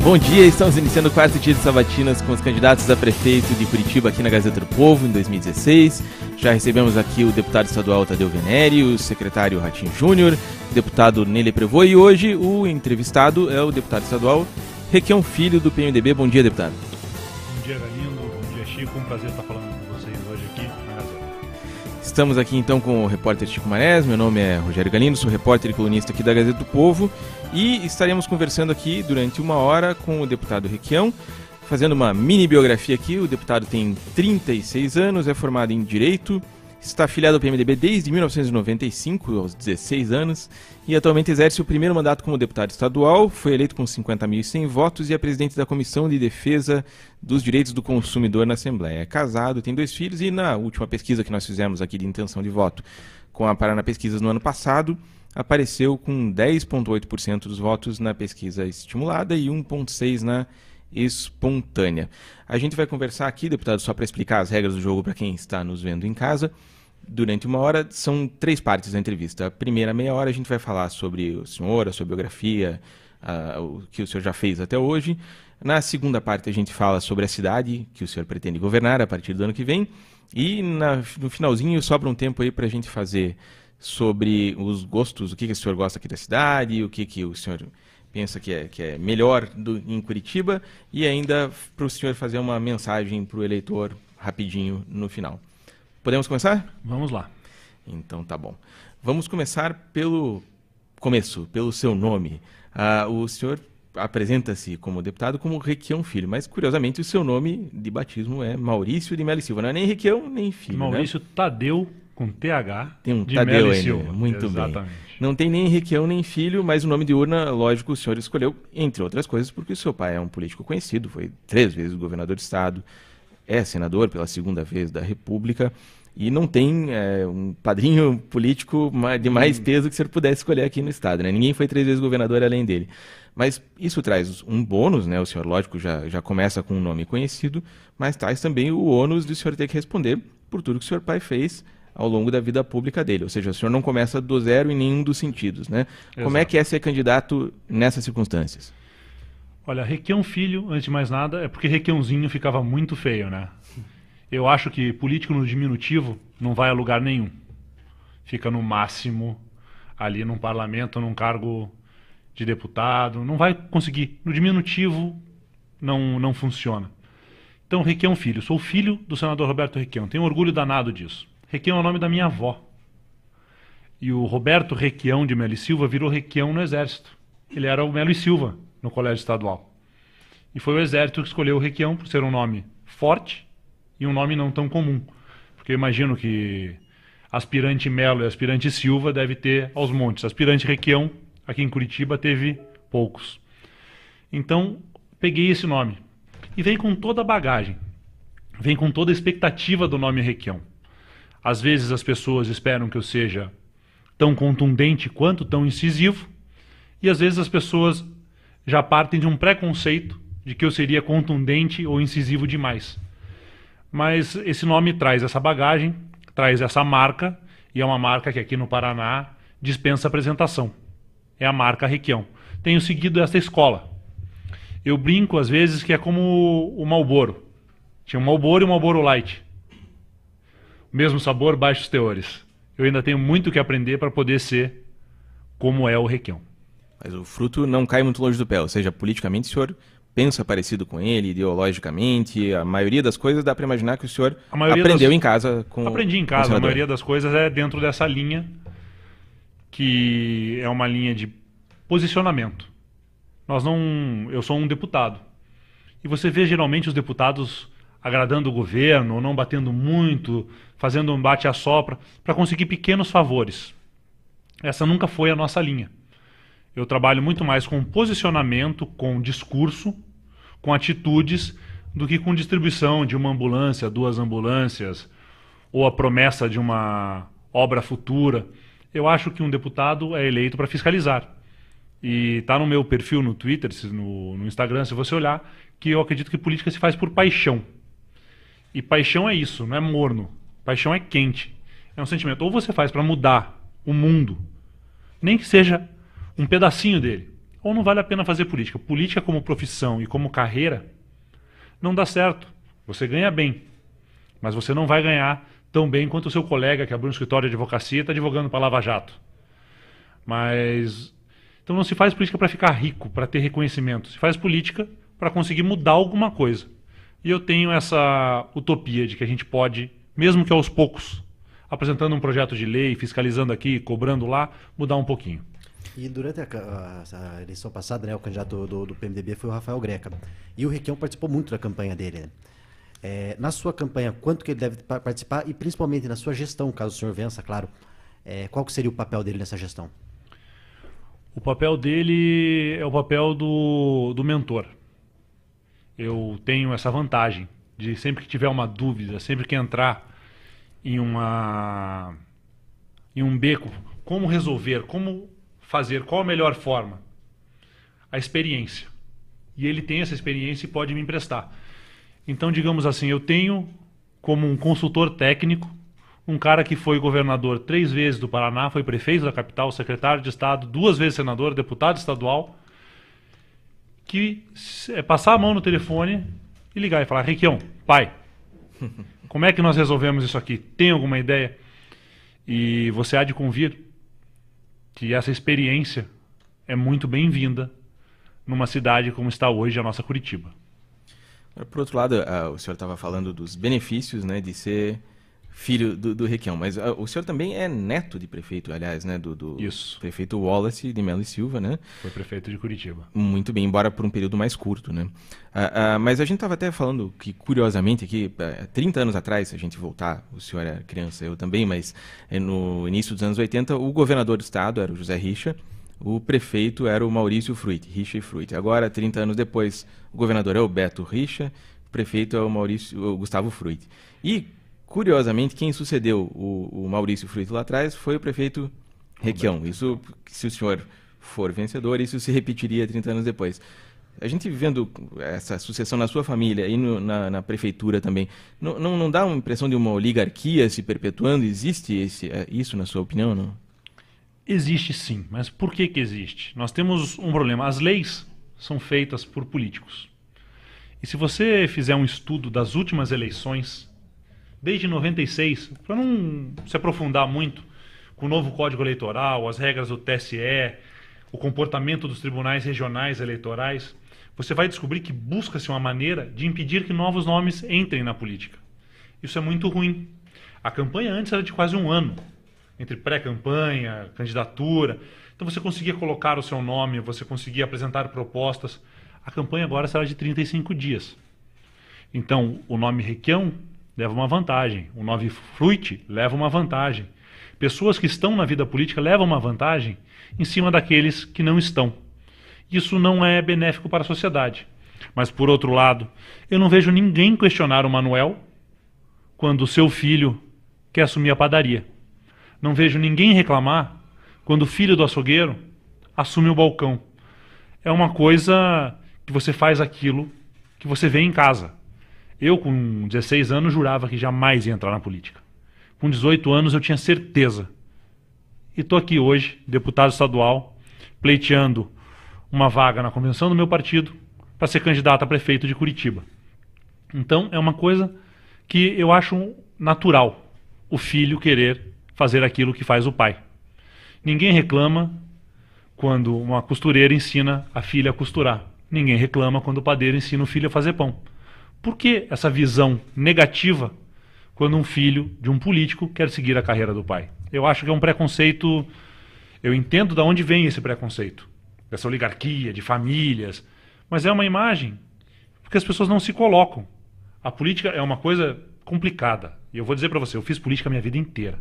Bom dia, estamos iniciando o quarto dia de sabatinas com os candidatos a prefeito de Curitiba aqui na Gazeta do Povo em 2016. Já recebemos aqui o deputado estadual Tadeu Venere, o secretário Ratinho Júnior, o deputado Nele Prevô e hoje o entrevistado é o deputado estadual Requião Filho do PMDB. Bom dia, deputado. Bom dia, Galindo. Bom dia, Chico. Um prazer estar falando com vocês hoje aqui na Gazeta. Estamos aqui então com o repórter Chico Marés, meu nome é Rogério Galindo, sou repórter e colunista aqui da Gazeta do Povo e estaremos conversando aqui durante uma hora com o deputado Requião, fazendo uma mini biografia aqui. O deputado tem 36 anos, é formado em Direito, está afiliado ao PMDB desde 1995, aos 16 anos, e atualmente exerce o primeiro mandato como deputado estadual, foi eleito com 50.100 votos e é presidente da Comissão de Defesa dos Direitos do Consumidor na Assembleia. É casado, tem 2 filhos e na última pesquisa que nós fizemos aqui de intenção de voto com a Paraná Pesquisas no ano passado, apareceu com 10,8% dos votos na pesquisa estimulada e 1,6% na espontânea. A gente vai conversar aqui, deputado, só para explicar as regras do jogo para quem está nos vendo em casa. Durante uma hora, são 3 partes da entrevista. A primeira meia hora a gente vai falar sobre o senhor, a sua biografia, o que o senhor já fez até hoje. Na segunda parte a gente fala sobre a cidade que o senhor pretende governar a partir do ano que vem. E no finalzinho sobra um tempo aí para a gente fazer sobre os gostos, o que o senhor gosta aqui da cidade, o que o senhor pensa que é melhor em Curitiba e ainda para o senhor fazer uma mensagem para o eleitor rapidinho no final. Podemos começar? Vamos lá. Então tá bom. Vamos começar pelo começo, pelo seu nome. O senhor apresenta-se como deputado como Requião Filho, mas curiosamente o seu nome de batismo é Maurício de Melo e Silva. Não é nem Requião nem Filho, Maurício, né? Tadeu com TH. Tem um de Tadeu Melo e aí, Silva. muito Exatamente. bem. Não tem nem Requião nem Filho, mas o nome de urna, lógico, o senhor escolheu, entre outras coisas, porque o seu pai é um político conhecido, foi 3 vezes governador de estado, é senador pela 2ª vez da República e não tem um padrinho político de mais peso que o senhor pudesse escolher aqui no estado, né? Ninguém foi 3 vezes governador além dele. Mas isso traz um bônus, né? O senhor, lógico, já começa com um nome conhecido, mas traz também o ônus de o senhor ter que responder por tudo que o senhor pai fez ao longo da vida pública dele. Ou seja, o senhor não começa do zero em nenhum dos sentidos, né? Exato. Como é que é ser candidato nessas circunstâncias? Olha, Requião Filho, antes de mais nada, é porque Requiãozinho ficava muito feio, né? Eu acho que político no diminutivo não vai a lugar nenhum. Fica no máximo ali num parlamento, num cargo de deputado, não vai conseguir. No diminutivo não funciona. Então, Requião Filho. Sou filho do senador Roberto Requião. Tenho orgulho danado disso. Requião é o nome da minha avó. E o Roberto Requião de Melo e Silva virou Requião no Exército. Ele era o Melo e Silva no Colégio Estadual. E foi o Exército que escolheu o Requião por ser um nome forte e um nome não tão comum. Porque eu imagino que aspirante Melo e aspirante Silva deve ter aos montes. Aspirante Requião, aqui em Curitiba, teve poucos. Então, peguei esse nome. E vem com toda a bagagem. Vem com toda a expectativa do nome Requião. Às vezes as pessoas esperam que eu seja tão contundente quanto tão incisivo, e às vezes as pessoas já partem de um preconceito de que eu seria contundente ou incisivo demais. Mas esse nome traz essa bagagem, traz essa marca, e é uma marca que aqui no Paraná dispensa apresentação. É a marca Requião. Tenho seguido essa escola. Eu brinco às vezes que é como o Marlboro. Tinha um Marlboro e um Marlboro Light. Mesmo sabor, baixos teores. Eu ainda tenho muito que aprender para poder ser como é o Requião. Mas o fruto não cai muito longe do pé, ou seja, politicamente o senhor pensa parecido com ele, ideologicamente, a maioria das coisas dá para imaginar que o senhor aprendeu em casa com Aprendi em casa, a maioria das coisas é dentro dessa linha, que é uma linha de posicionamento. Eu sou um deputado. E você vê geralmente os deputados agradando o governo, ou não batendo muito, fazendo um bate-a-sopra, para conseguir pequenos favores. Essa nunca foi a nossa linha. Eu trabalho muito mais com posicionamento, com discurso, com atitudes, do que com distribuição de uma ambulância, 2 ambulâncias, ou a promessa de uma obra futura. Eu acho que um deputado é eleito para fiscalizar. E está no meu perfil no Twitter, no Instagram, se você olhar, que eu acredito que política se faz por paixão. E paixão é isso, não é morno. Paixão é quente. É um sentimento. Ou você faz para mudar o mundo, nem que seja um pedacinho dele, ou não vale a pena fazer política. Política como profissão e como carreira não dá certo. Você ganha bem, mas você não vai ganhar tão bem quanto o seu colega que abriu um escritório de advocacia e está advogando para Lava Jato. Mas então não se faz política para ficar rico, para ter reconhecimento. Se faz política para conseguir mudar alguma coisa. E eu tenho essa utopia de que a gente pode, mesmo que aos poucos, apresentando um projeto de lei, fiscalizando aqui, cobrando lá, mudar um pouquinho. E durante a eleição passada, né, o candidato do PMDB foi o Rafael Greca. E o Requião participou muito da campanha dele. Né? Na sua campanha, quanto que ele deve participar e principalmente na sua gestão, caso o senhor vença, claro, qual que seria o papel dele nessa gestão? O papel dele é o papel do mentor. Eu tenho essa vantagem de sempre que tiver uma dúvida, sempre que entrar em um beco, como resolver, como fazer, qual a melhor forma? A experiência. E ele tem essa experiência e pode me emprestar. Então, digamos assim, eu tenho como um consultor técnico um cara que foi governador 3 vezes do Paraná, foi prefeito da capital, secretário de Estado, 2 vezes senador, deputado estadual, que passar a mão no telefone e ligar e falar: Requião, pai, como é que nós resolvemos isso aqui? Tem alguma ideia? E você há de convir que essa experiência é muito bem-vinda numa cidade como está hoje a nossa Curitiba. Por outro lado, o senhor estava falando dos benefícios, né, de ser filho do Requião, mas o senhor também é neto de prefeito, aliás, né, do Isso. Prefeito Wallace de Mello e Silva, né? Foi prefeito de Curitiba. Muito bem, embora por um período mais curto, né? Mas a gente estava até falando que, curiosamente, aqui, 30 anos atrás, se a gente voltar, o senhor era criança, eu também, mas no início dos anos 80, o governador do estado era o José Richa, o prefeito era o Maurício Fruit, Richa e Fruit. Agora, 30 anos depois, o governador é o Beto Richa, o prefeito é o Gustavo Fruit. E, curiosamente, quem sucedeu o Maurício Fruit lá atrás foi o prefeito Requião. Isso, se o senhor for vencedor, isso se repetiria 30 anos depois. A gente vendo essa sucessão na sua família e na prefeitura também, não dá uma impressão de uma oligarquia se perpetuando? Existe isso, na sua opinião, não? Existe sim, mas por que existe? Nós temos um problema. As leis são feitas por políticos. E se você fizer um estudo das últimas eleições, desde 96, para não se aprofundar muito com o novo Código Eleitoral, as regras do TSE, o comportamento dos tribunais regionais eleitorais, você vai descobrir que busca-se uma maneira de impedir que novos nomes entrem na política. Isso é muito ruim. A campanha antes era de quase um ano, entre pré-campanha, candidatura. Então você conseguia colocar o seu nome, você conseguia apresentar propostas. A campanha agora será de 35 dias. Então o nome Requião leva uma vantagem, o nome Fruit leva uma vantagem. Pessoas que estão na vida política levam uma vantagem em cima daqueles que não estão. Isso não é benéfico para a sociedade. Mas, por outro lado, eu não vejo ninguém questionar o Manuel quando o seu filho quer assumir a padaria. Não vejo ninguém reclamar quando o filho do açougueiro assume o balcão. É uma coisa que você faz aquilo que você vê em casa. Eu, com 16 anos, jurava que jamais ia entrar na política. Com 18 anos, eu tinha certeza. E estou aqui hoje, deputado estadual, pleiteando uma vaga na convenção do meu partido para ser candidato a prefeito de Curitiba. Então, é uma coisa que eu acho natural, o filho querer fazer aquilo que faz o pai. Ninguém reclama quando uma costureira ensina a filha a costurar. Ninguém reclama quando o padeiro ensina o filho a fazer pão. Por que essa visão negativa quando um filho de um político quer seguir a carreira do pai? Eu acho que é um preconceito. Eu entendo de onde vem esse preconceito, dessa oligarquia, de famílias, mas é uma imagem porque as pessoas não se colocam. A política é uma coisa complicada. E eu vou dizer para você, eu fiz política a minha vida inteira.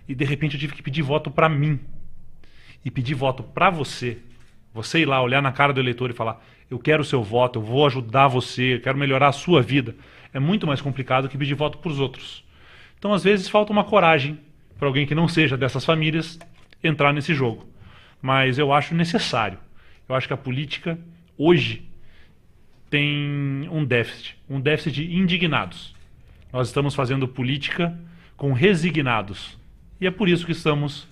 E de repente eu tive que pedir voto para mim. E pedir voto para você. Você ir lá, olhar na cara do eleitor e falar: eu quero o seu voto, eu vou ajudar você, eu quero melhorar a sua vida. É muito mais complicado que pedir voto para os outros. Então, às vezes, falta uma coragem para alguém que não seja dessas famílias entrar nesse jogo. Mas eu acho necessário. Eu acho que a política, hoje, tem um déficit de indignados. Nós estamos fazendo política com resignados. E é por isso que estamos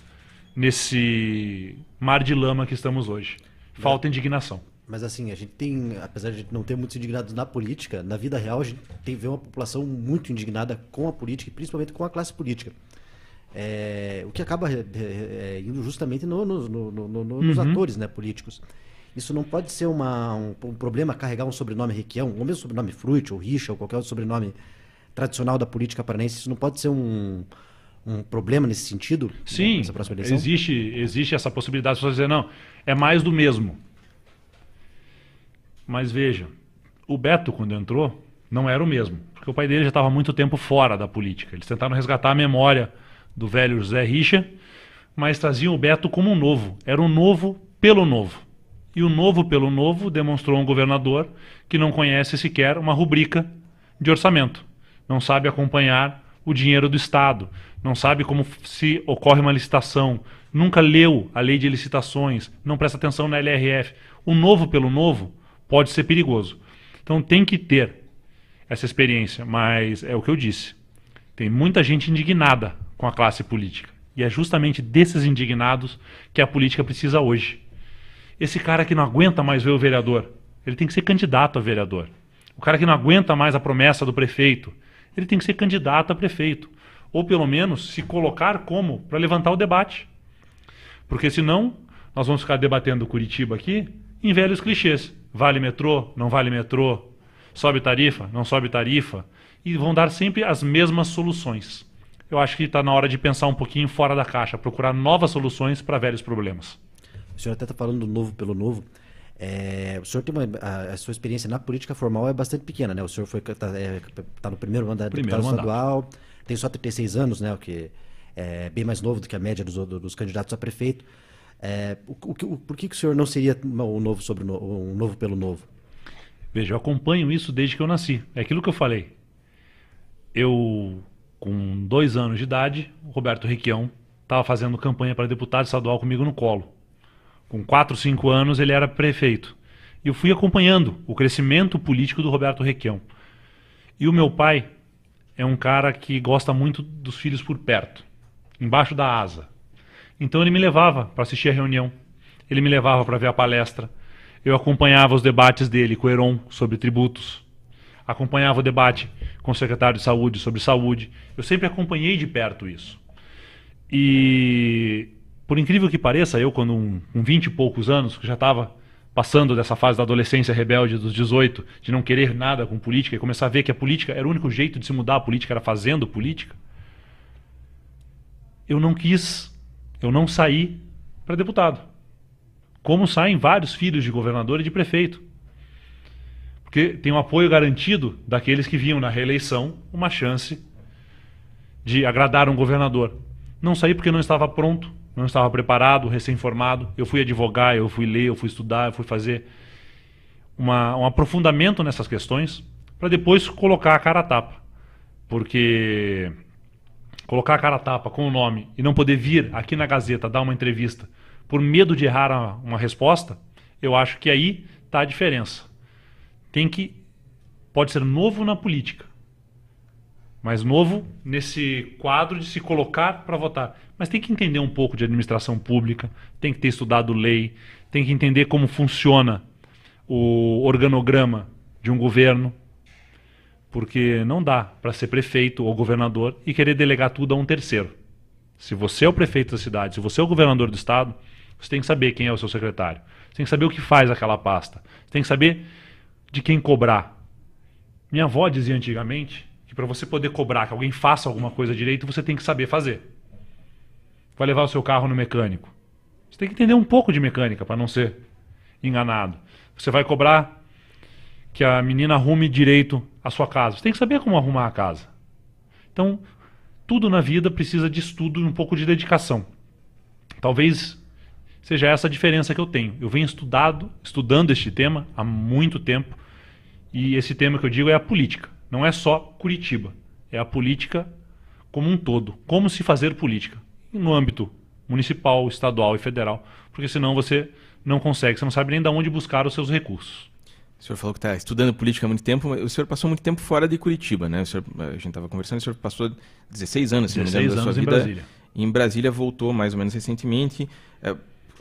nesse mar de lama que estamos hoje. falta indignação. Mas assim, a gente tem, apesar de a gente não ter muitos indignados na política, na vida real a gente vê uma população muito indignada com a política e principalmente com a classe política. O que acaba indo justamente nos atores, né, políticos. Isso não pode ser um problema carregar um sobrenome Requião, ou mesmo sobrenome Fruit, ou Richa, ou qualquer outro sobrenome tradicional da política paranaense. Isso não pode ser um problema nesse sentido? Sim, nessa próxima eleição? existe essa possibilidade de você dizer, não, é mais do mesmo. Mas veja, o Beto, quando entrou, não era o mesmo, porque o pai dele já estava há muito tempo fora da política. Eles tentaram resgatar a memória do velho José Richa, mas traziam o Beto como um novo. Era um novo pelo novo. E o novo pelo novo demonstrou um governador que não conhece sequer uma rubrica de orçamento. Não sabe acompanhar o dinheiro do Estado. Não sabe como se ocorre uma licitação. Nunca leu a lei de licitações. Não presta atenção na LRF. O novo pelo novo pode ser perigoso. Então tem que ter essa experiência. Mas é o que eu disse. Tem muita gente indignada com a classe política. E é justamente desses indignados que a política precisa hoje. Esse cara que não aguenta mais ver o vereador, ele tem que ser candidato a vereador. O cara que não aguenta mais a promessa do prefeito, ele tem que ser candidato a prefeito. Ou pelo menos se colocar como para levantar o debate. Porque senão nós vamos ficar debatendo Curitiba aqui em velhos clichês. Vale metrô, não vale metrô, sobe tarifa, não sobe tarifa. E vão dar sempre as mesmas soluções. Eu acho que está na hora de pensar um pouquinho fora da caixa, procurar novas soluções para velhos problemas. O senhor até está falando do novo pelo novo. O senhor tem a sua experiência na política formal é bastante pequena, né? O senhor está no primeiro mandato de deputado estadual, tem só 36 anos, né? O que é bem mais novo do que a média dos candidatos a prefeito. Por que o senhor não seria um novo pelo novo? Veja, eu acompanho isso desde que eu nasci. É aquilo que eu falei. Eu, com 2 anos de idade, o Roberto Requião estava fazendo campanha para deputado estadual comigo no colo. Com 4, 5 anos ele era prefeito. E eu fui acompanhando o crescimento político do Roberto Requião. E o meu pai é um cara que gosta muito dos filhos por perto, embaixo da asa. Então ele me levava para assistir a reunião, ele me levava para ver a palestra, eu acompanhava os debates dele com o Heron sobre tributos, acompanhava o debate com o secretário de saúde sobre saúde. Eu sempre acompanhei de perto isso. E por incrível que pareça, eu, quando com 20 e poucos anos, que já estava passando dessa fase da adolescência rebelde dos 18, de não querer nada com política, e começar a ver que a política era o único jeito de se mudar a política, era fazendo política, eu não saí para deputado. Como saem vários filhos de governador e de prefeito. Porque tem um apoio garantido daqueles que viam na reeleição uma chance de agradar um governador. Não saí porque não estava pronto, não estava preparado, recém-formado. Eu fui advogar, eu fui ler, eu fui estudar, eu fui fazer um aprofundamento nessas questões para depois colocar a cara a tapa. Porque colocar a cara a tapa com o nome e não poder vir aqui na Gazeta dar uma entrevista por medo de errar uma resposta, eu acho que aí está a diferença. Pode ser novo na política, mas novo nesse quadro de se colocar para votar. Mas tem que entender um pouco de administração pública, tem que ter estudado lei, tem que entender como funciona o organograma de um governo, porque não dá para ser prefeito ou governador e querer delegar tudo a um terceiro. Se você é o prefeito da cidade, se você é o governador do estado, você tem que saber quem é o seu secretário, você tem que saber o que faz aquela pasta, você tem que saber de quem cobrar. Minha avó dizia antigamente que para você poder cobrar que alguém faça alguma coisa direito, você tem que saber fazer. Vai levar o seu carro no mecânico. Você tem que entender um pouco de mecânica para não ser enganado. Você vai cobrar que a menina arrume direito a sua casa. Você tem que saber como arrumar a casa. Então, tudo na vida precisa de estudo e um pouco de dedicação. Talvez seja essa a diferença que eu tenho. Eu venho estudando este tema há muito tempo. E esse tema que eu digo é a política. Não é só Curitiba. É a política como um todo. Como se fazer política. No âmbito municipal, estadual e federal. Porque senão você não consegue. Você não sabe nem de onde buscar os seus recursos. O senhor falou que está estudando política há muito tempo, mas o senhor passou muito tempo fora de Curitiba, né? A gente estava conversando, o senhor passou 16 anos, se não me engano, da sua vida. Em Brasília. Em Brasília voltou mais ou menos recentemente.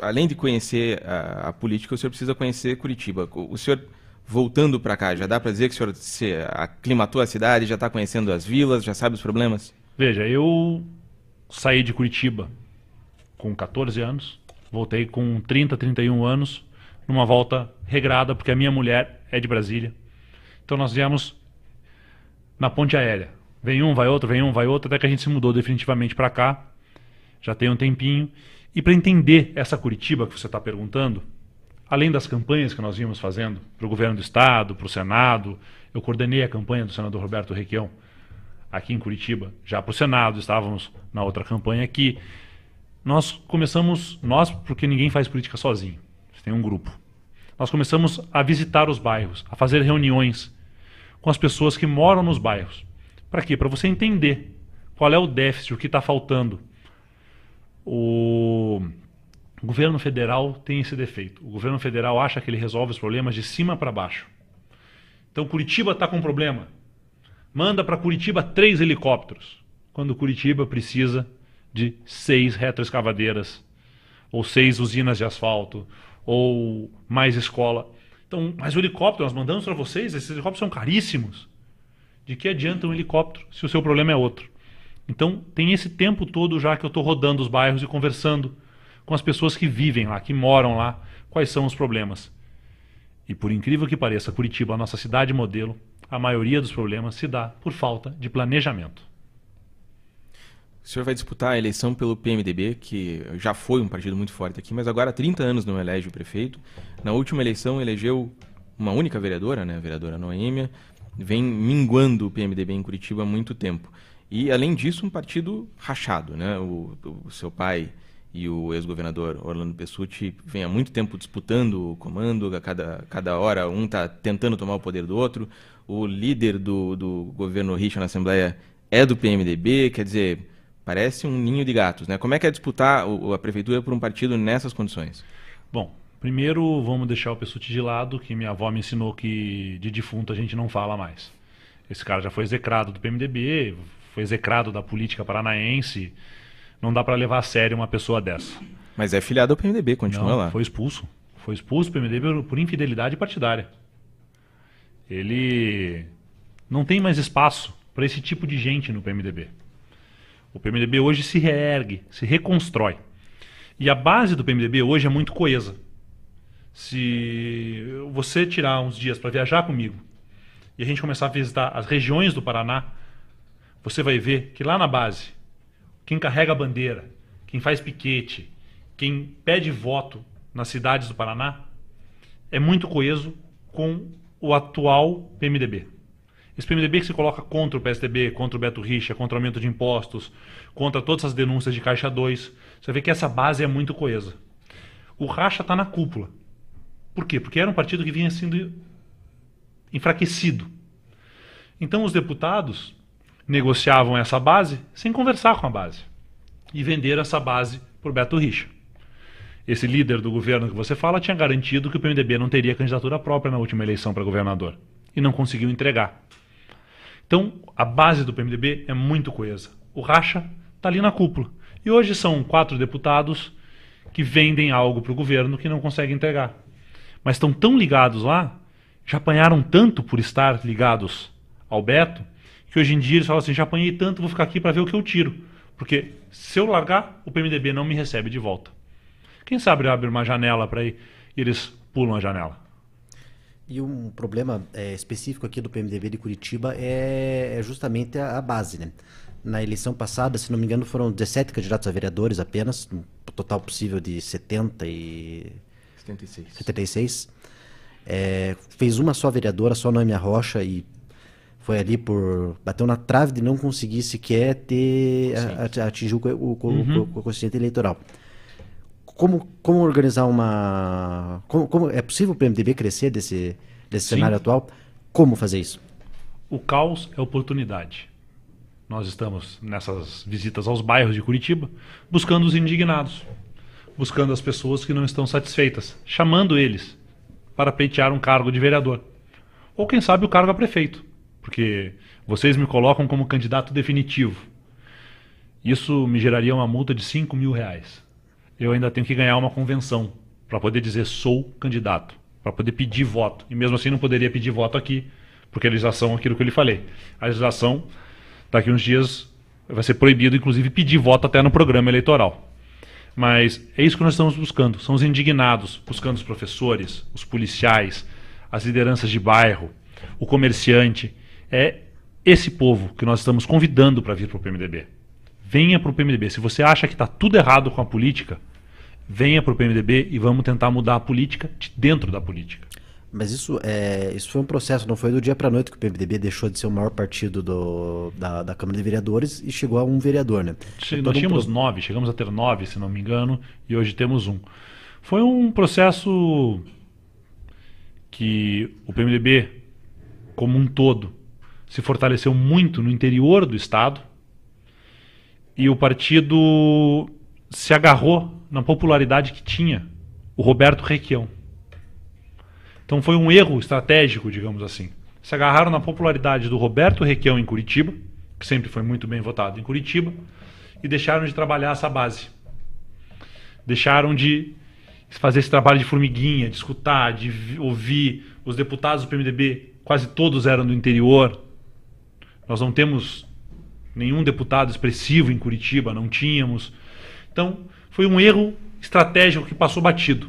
além de conhecer a política, o senhor precisa conhecer Curitiba. O senhor, voltando para cá, já dá para dizer que o senhor se aclimatou à cidade, já está conhecendo as vilas, já sabe os problemas? Veja, eu saí de Curitiba com 14 anos, voltei com 30, 31 anos, numa volta regrada, porque a minha mulher é de Brasília. Então nós viemos na ponte aérea. Vem um, vai outro, até que a gente se mudou definitivamente para cá. Já tem um tempinho. E para entender essa Curitiba que você está perguntando, além das campanhas que nós vimos fazendo para o governo do estado, para o Senado, eu coordenei a campanha do senador Roberto Requião aqui em Curitiba, já para o Senado, estávamos na outra campanha aqui. Nós começamos, porque ninguém faz política sozinho, você tem um grupo. Nós começamos a visitar os bairros, a fazer reuniões com as pessoas que moram nos bairros. Para quê? Para você entender qual é o déficit, o que está faltando. O governo federal tem esse defeito. O governo federal acha que ele resolve os problemas de cima para baixo. Então Curitiba está com um problema. Manda para Curitiba 3 helicópteros, quando Curitiba precisa de 6 retroescavadeiras, ou 6 usinas de asfalto, ou mais escola. Então, mas o helicóptero, nós mandamos para vocês, esses helicópteros são caríssimos. De que adianta um helicóptero se o seu problema é outro? Então, tem esse tempo todo já que eu estou rodando os bairros e conversando com as pessoas que vivem lá, que moram lá, quais são os problemas. E por incrível que pareça, Curitiba, a nossa cidade modelo, a maioria dos problemas se dá por falta de planejamento. O senhor vai disputar a eleição pelo PMDB, que já foi um partido muito forte aqui, mas agora há 30 anos não elege o prefeito. Na última eleição elegeu uma única vereadora, né, a vereadora Noêmia, vem minguando o PMDB em Curitiba há muito tempo. E, além disso, um partido rachado, né? O seu pai e o ex-governador Orlando Pessutti vêm há muito tempo disputando o comando, cada hora um está tentando tomar o poder do outro. O líder do governo Richa na Assembleia é do PMDB, quer dizer, parece um ninho de gatos, né? Como é que é disputar a prefeitura por um partido nessas condições? Bom, primeiro vamos deixar o Pessutti de lado, que minha avó me ensinou que de defunto a gente não fala mais. Esse cara já foi execrado do PMDB, foi execrado da política paranaense. Não dá para levar a sério uma pessoa dessa. Mas é filiado ao PMDB, continua lá. Foi expulso. Foi expulso do PMDB por infidelidade partidária. Ele não tem mais espaço para esse tipo de gente no PMDB. O PMDB hoje se reergue, se reconstrói. E a base do PMDB hoje é muito coesa. Se você tirar uns dias para viajar comigo e a gente começar a visitar as regiões do Paraná, você vai ver que lá na base, quem carrega a bandeira, quem faz piquete, quem pede voto nas cidades do Paraná, é muito coeso com o atual PMDB. Esse PMDB que se coloca contra o PSDB, contra o Beto Richa, contra o aumento de impostos, contra todas as denúncias de Caixa 2, você vê que essa base é muito coesa. O Racha está na cúpula. Por quê? Porque era um partido que vinha sendo enfraquecido. Então os deputados negociavam essa base sem conversar com a base e venderam essa base por Beto Richa. Esse líder do governo que você fala tinha garantido que o PMDB não teria candidatura própria na última eleição para governador e não conseguiu entregar. Então a base do PMDB é muito coesa. O Racha está ali na cúpula e hoje são 4 deputados que vendem algo para o governo que não conseguem entregar, mas estão tão ligados lá, já apanharam tanto por estar ligados ao Beto, que hoje em dia eles falam assim, já apanhei tanto, vou ficar aqui para ver o que eu tiro. Porque se eu largar, o PMDB não me recebe de volta. Quem sabe abre uma janela para ir e eles pulam a janela. E um problema específico aqui do PMDB de Curitiba é justamente a base, né? Na eleição passada, se não me engano, foram 17 candidatos a vereadores apenas, um total possível de 76. Fez uma só vereadora, só Noêmia Rocha, e foi ali bateu na trave de não conseguir sequer atingir o quociente eleitoral. Como organizar como é possível o PMDB crescer desse cenário atual? Como fazer isso? O caos é oportunidade. Nós estamos nessas visitas aos bairros de Curitiba buscando os indignados, buscando as pessoas que não estão satisfeitas, chamando eles para pleitear um cargo de vereador. Ou quem sabe o cargo a prefeito. Porque vocês me colocam como candidato definitivo. Isso me geraria uma multa de R$5.000. eu ainda tenho que ganhar uma convenção para poder dizer sou candidato, para poder pedir voto. E mesmo assim não poderia pedir voto aqui, porque a legislação, aquilo que eu lhe falei, a legislação, daqui uns dias, vai ser proibido, inclusive, pedir voto até no programa eleitoral. Mas é isso que nós estamos buscando. São os indignados, buscando os professores, os policiais, as lideranças de bairro, o comerciante. É esse povo que nós estamos convidando para vir para o PMDB. Venha para o PMDB. Se você acha que está tudo errado com a política, venha para o PMDB e vamos tentar mudar a política de dentro da política. Mas isso foi um processo, não foi do dia para a noite que o PMDB deixou de ser o maior partido da Câmara de Vereadores e chegou a um vereador, né? Nós tínhamos 9, chegamos a ter 9, se não me engano, e hoje temos 1. Foi um processo que o PMDB, como um todo, se fortaleceu muito no interior do Estado e o partido se agarrou na popularidade que tinha o Roberto Requião. Então foi um erro estratégico, digamos assim. Se agarraram na popularidade do Roberto Requião em Curitiba, que sempre foi muito bem votado em Curitiba, e deixaram de trabalhar essa base. Deixaram de fazer esse trabalho de formiguinha, de escutar, de ouvir. Os deputados do PMDB, quase todos eram do interior. Nós não temos nenhum deputado expressivo em Curitiba, não tínhamos. Então foi um erro estratégico que passou batido.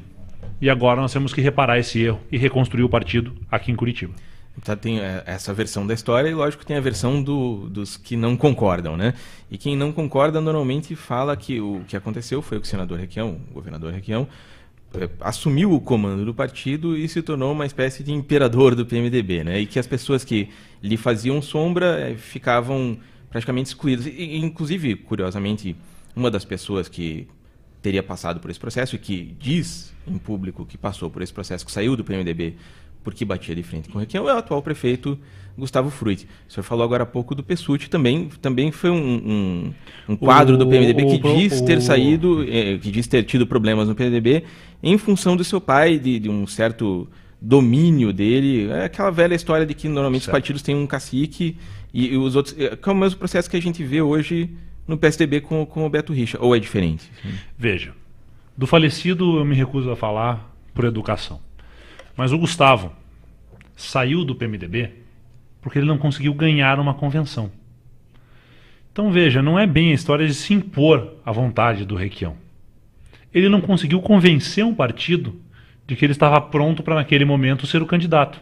E agora nós temos que reparar esse erro e reconstruir o partido aqui em Curitiba. Então, tem essa versão da história e, lógico, tem a versão dos que não concordam, né? E quem não concorda normalmente fala que o que aconteceu foi que o senador Requião, o governador Requião, assumiu o comando do partido e se tornou uma espécie de imperador do PMDB, né? E que as pessoas que lhe faziam sombra ficavam praticamente excluídas. E, inclusive, curiosamente, uma das pessoas que teria passado por esse processo e que diz em público que passou por esse processo, que saiu do PMDB porque batia de frente com o Requião, é o atual prefeito Gustavo Fruit. O senhor falou agora há pouco do Pessutti, também foi um quadro do PMDB que diz ter saído, que diz ter tido problemas no PMDB em função do seu pai, de um certo domínio dele. É aquela velha história de que normalmente os partidos têm um cacique e os outros... Que é o mesmo processo que a gente vê hoje no PSDB com o Beto Richa, ou é diferente? Veja, do falecido eu me recuso a falar por educação. Mas o Gustavo saiu do PMDB porque ele não conseguiu ganhar uma convenção. Então veja, não é bem a história de se impor à vontade do Requião. Ele não conseguiu convencer um partido de que ele estava pronto para naquele momento ser o candidato.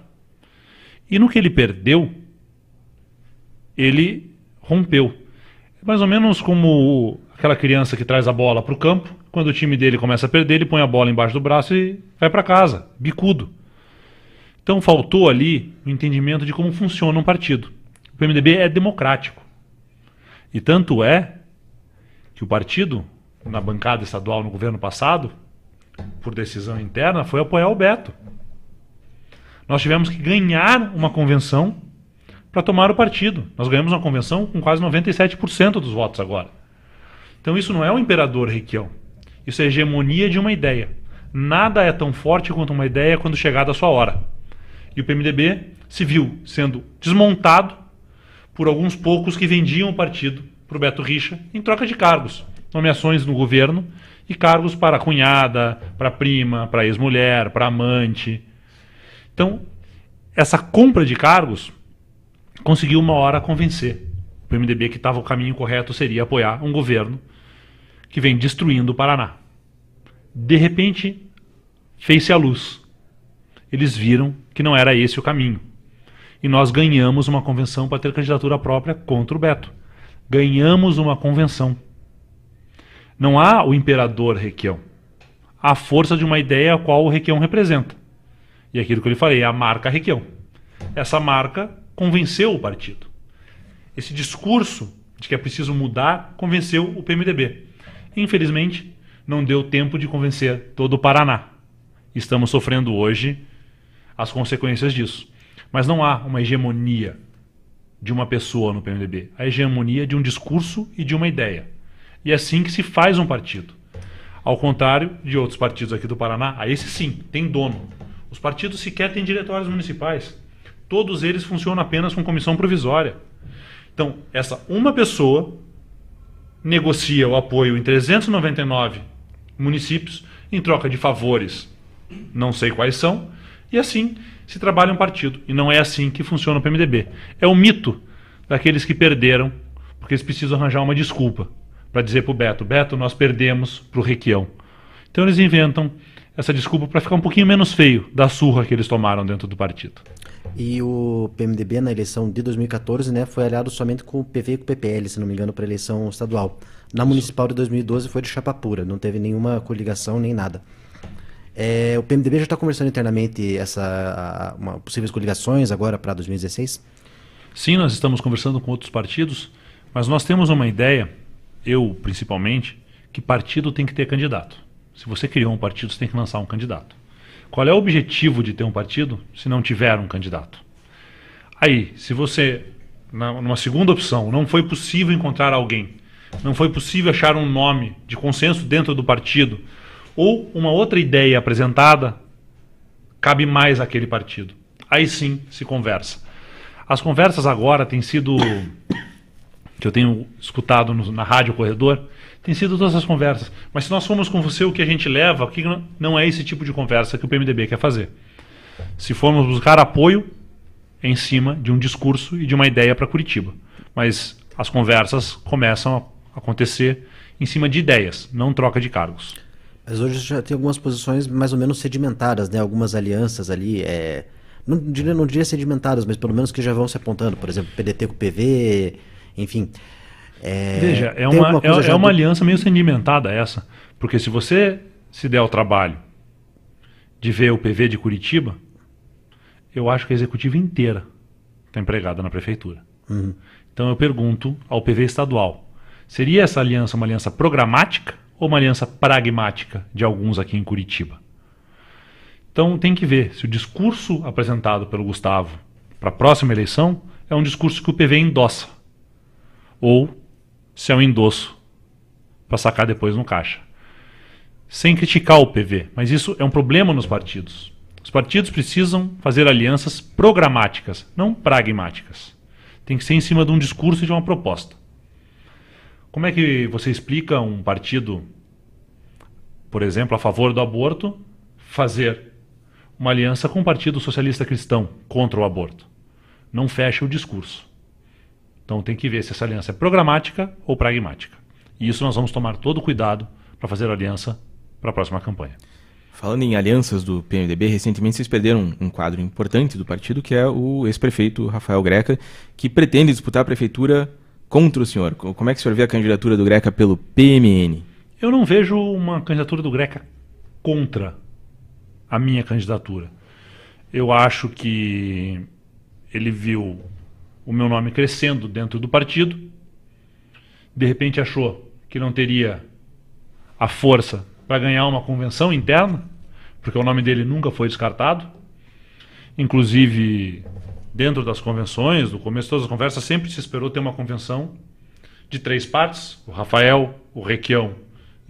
E no que ele perdeu, ele rompeu. Mais ou menos como aquela criança que traz a bola para o campo, quando o time dele começa a perder, ele põe a bola embaixo do braço e vai para casa, bicudo. Então faltou ali o entendimento de como funciona um partido. O PMDB é democrático. E tanto é que o partido, na bancada estadual no governo passado, por decisão interna, foi apoiar o Beto. Nós tivemos que ganhar uma convenção para tomar o partido. Nós ganhamos uma convenção com quase 97% dos votos agora. Então isso não é o imperador Requião. Isso é a hegemonia de uma ideia. Nada é tão forte quanto uma ideia quando chegar da sua hora. E o PMDB se viu sendo desmontado por alguns poucos que vendiam o partido para o Beto Richa em troca de cargos. Nomeações no governo e cargos para a cunhada, para a prima, para a ex-mulher, para a amante. Então, essa compra de cargos conseguiu uma hora convencer o PMDB que estava o caminho correto seria apoiar um governo que vem destruindo o Paraná. De repente, fez-se a luz. Eles viram que não era esse o caminho. E nós ganhamos uma convenção para ter candidatura própria contra o Beto. Ganhamos uma convenção. Não há o imperador Requião. Há a força de uma ideia a qual o Requião representa. E aquilo que eu lhe falei, é a marca Requião. Essa marca convenceu o partido. Esse discurso de que é preciso mudar convenceu o PMDB. Infelizmente, não deu tempo de convencer todo o Paraná. Estamos sofrendo hoje as consequências disso. Mas não há uma hegemonia de uma pessoa no PMDB. Há hegemonia de um discurso e de uma ideia. E é assim que se faz um partido. Ao contrário de outros partidos aqui do Paraná, a esse sim, tem dono. Os partidos sequer têm diretórios municipais. Todos eles funcionam apenas com comissão provisória. Então, essa uma pessoa negocia o apoio em 399 municípios em troca de favores, não sei quais são, e assim se trabalha um partido. E não é assim que funciona o PMDB. É o mito daqueles que perderam, porque eles precisam arranjar uma desculpa para dizer para o Beto, nós perdemos para o Requião. Então eles inventam essa desculpa para ficar um pouquinho menos feio da surra que eles tomaram dentro do partido. E o PMDB na eleição de 2014, né, foi aliado somente com o PV e com o PPL, se não me engano, para a eleição estadual. Na municipal de 2012 foi de chapa pura, não teve nenhuma coligação nem nada. O PMDB já está conversando internamente possíveis coligações agora para 2016? Sim, nós estamos conversando com outros partidos, mas nós temos uma ideia, eu principalmente, que partido tem que ter candidato. Se você criou um partido, você tem que lançar um candidato. Qual é o objetivo de ter um partido se não tiver um candidato? Aí, se você, numa segunda opção, não foi possível encontrar alguém, não foi possível achar um nome de consenso dentro do partido, ou uma outra ideia apresentada, cabe mais àquele partido. Aí sim se conversa. As conversas agora têm sido, que eu tenho escutado na Rádio Corredor, tem sido todas as conversas. Mas se nós formos com você, o que a gente leva, que não é esse tipo de conversa que o PMDB quer fazer. Se formos buscar apoio em cima de um discurso e de uma ideia para Curitiba. Mas as conversas começam a acontecer em cima de ideias, não troca de cargos. Mas hoje já tem algumas posições mais ou menos sedimentadas, né? Algumas alianças ali, não diria sedimentadas, mas pelo menos que já vão se apontando. Por exemplo, PDT com PV, enfim... Veja, é uma aliança meio sedimentada essa, porque se você se der o trabalho de ver o PV de Curitiba, eu acho que a executiva inteira está empregada na prefeitura. Uhum. Então eu pergunto ao PV estadual, seria essa aliança uma aliança programática ou uma aliança pragmática de alguns aqui em Curitiba? Então tem que ver se o discurso apresentado pelo Gustavo para a próxima eleição é um discurso que o PV endossa, ou se é um endosso para sacar depois no caixa. Sem criticar o PV, mas isso é um problema nos partidos. Os partidos precisam fazer alianças programáticas, não pragmáticas. Tem que ser em cima de um discurso e de uma proposta. Como é que você explica um partido, por exemplo, a favor do aborto, fazer uma aliança com o Partido Socialista Cristão contra o aborto? Não fecha o discurso. Então tem que ver se essa aliança é programática ou pragmática. E isso nós vamos tomar todo o cuidado para fazer a aliança para a próxima campanha. Falando em alianças do PMDB, recentemente vocês perderam um quadro importante do partido, que é o ex-prefeito Rafael Greca, que pretende disputar a prefeitura contra o senhor. Como é que o senhor vê a candidatura do Greca pelo PMN? Eu não vejo uma candidatura do Greca contra a minha candidatura. Eu acho que ele viu o meu nome crescendo dentro do partido, de repente achou que não teria a força para ganhar uma convenção interna, porque o nome dele nunca foi descartado. Inclusive, dentro das convenções, no começo de todas as conversas, sempre se esperou ter uma convenção de 3 partes, o Rafael, o Requião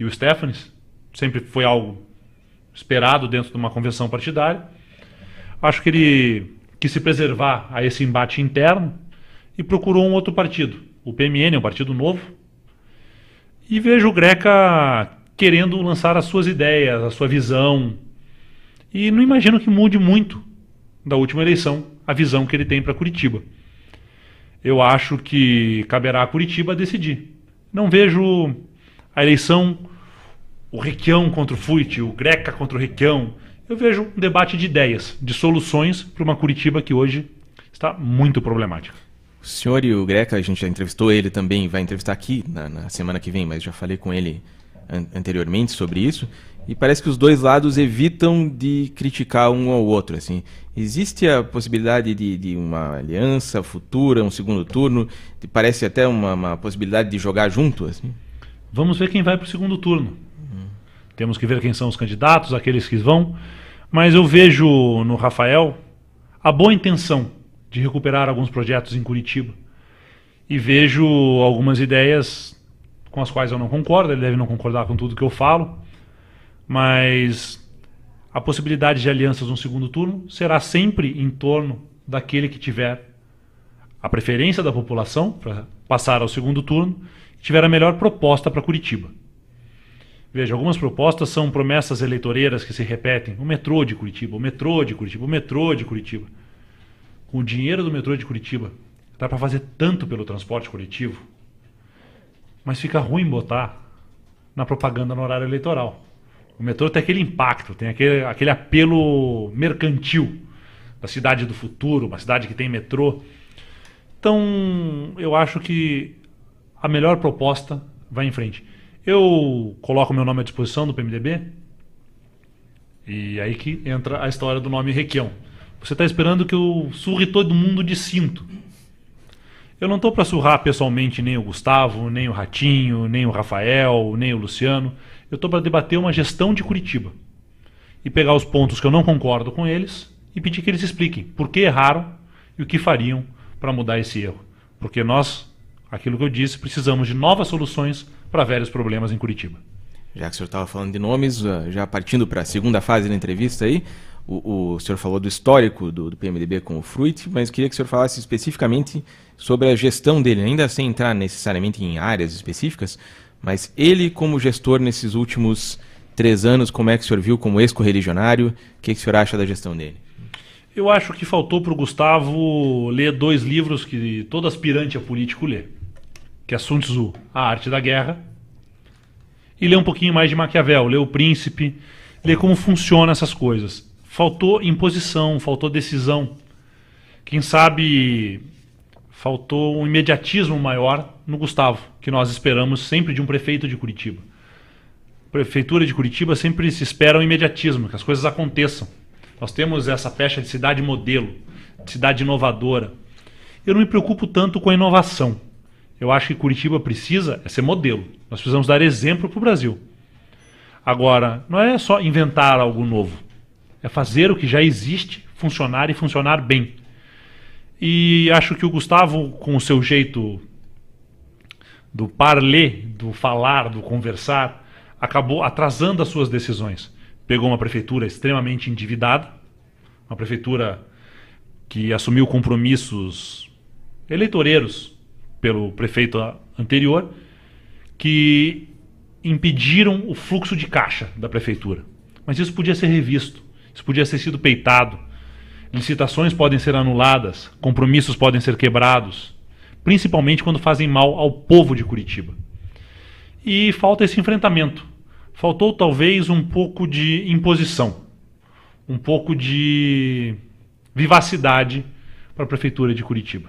e o Stefanes. Sempre foi algo esperado dentro de uma convenção partidária. Acho que ele quis se preservar a esse embate interno e procurou um outro partido. O PMN é um partido novo. E vejo o Greca querendo lançar as suas ideias, a sua visão. E não imagino que mude muito da última eleição a visão que ele tem para Curitiba. Eu acho que caberá a Curitiba decidir. Não vejo a eleição, o Requião contra o Fuit, o Greca contra o Requião. Eu vejo um debate de ideias, de soluções para uma Curitiba que hoje está muito problemática. O senhor e o Greca, a gente já entrevistou ele também, vai entrevistar aqui na semana que vem, mas já falei com ele anteriormente sobre isso, e parece que os dois lados evitam de criticar um ao outro. Assim. Existe a possibilidade de uma aliança futura, um segundo turno, parece até uma possibilidade de jogar junto? Assim? Vamos ver quem vai para o segundo turno. Temos que ver quem são os candidatos, aqueles que vão, mas eu vejo no Rafael a boa intenção de recuperar alguns projetos em Curitiba. E vejo algumas ideias com as quais eu não concordo, ele deve não concordar com tudo que eu falo, mas a possibilidade de alianças no segundo turno será sempre em torno daquele que tiver a preferência da população para passar ao segundo turno e tiver a melhor proposta para Curitiba. Veja, algumas propostas são promessas eleitoreiras que se repetem. O metrô de Curitiba, o metrô de Curitiba, o metrô de Curitiba. Com o dinheiro do metrô de Curitiba, dá para fazer tanto pelo transporte coletivo, mas fica ruim botar na propaganda no horário eleitoral. O metrô tem aquele impacto, tem aquele apelo mercantil da cidade do futuro, uma cidade que tem metrô. Então, eu acho que a melhor proposta vai em frente. Eu coloco meu nome à disposição do PMDB, e aí que entra a história do nome Requião. Você está esperando que eu surre todo mundo de cinto. Eu não estou para surrar pessoalmente nem o Gustavo, nem o Ratinho, nem o Rafael, nem o Luciano. Eu estou para debater uma gestão de Curitiba e pegar os pontos que eu não concordo com eles e pedir que eles expliquem por que erraram e o que fariam para mudar esse erro. Porque nós, aquilo que eu disse, precisamos de novas soluções para velhos problemas em Curitiba. Já que o senhor estava falando de nomes, já partindo para a segunda fase da entrevista aí, o senhor falou do histórico do PMDB com o Fruit, mas queria que o senhor falasse especificamente sobre a gestão dele, ainda sem entrar necessariamente em áreas específicas, mas ele como gestor nesses últimos 3 anos, como é que o senhor viu como ex-correligionário, o que o senhor acha da gestão dele? Eu acho que faltou para o Gustavo ler 2 livros que todo aspirante a político lê, que é Sun Tzu, A Arte da Guerra, e ler um pouquinho mais de Maquiavel, ler O Príncipe, ler como funcionam essas coisas. Faltou imposição, faltou decisão. Quem sabe faltou um imediatismo maior no Gustavo, que nós esperamos sempre de um prefeito de Curitiba. A prefeitura de Curitiba sempre se espera um imediatismo, que as coisas aconteçam. Nós temos essa pecha de cidade modelo, de cidade inovadora. Eu não me preocupo tanto com a inovação. Eu acho que Curitiba precisa ser modelo. Nós precisamos dar exemplo para o Brasil. Agora, não é só inventar algo novo. É fazer o que já existe funcionar e funcionar bem. E acho que o Gustavo, com o seu jeito do parler, do falar, do conversar, acabou atrasando as suas decisões. Pegou uma prefeitura extremamente endividada, uma prefeitura que assumiu compromissos eleitoreiros pelo prefeito anterior, que impediram o fluxo de caixa da prefeitura. Mas isso podia ser revisto, isso podia ter sido peitado. Licitações podem ser anuladas, compromissos podem ser quebrados, principalmente quando fazem mal ao povo de Curitiba. E falta esse enfrentamento. Faltou talvez um pouco de imposição, um pouco de vivacidade para a prefeitura de Curitiba.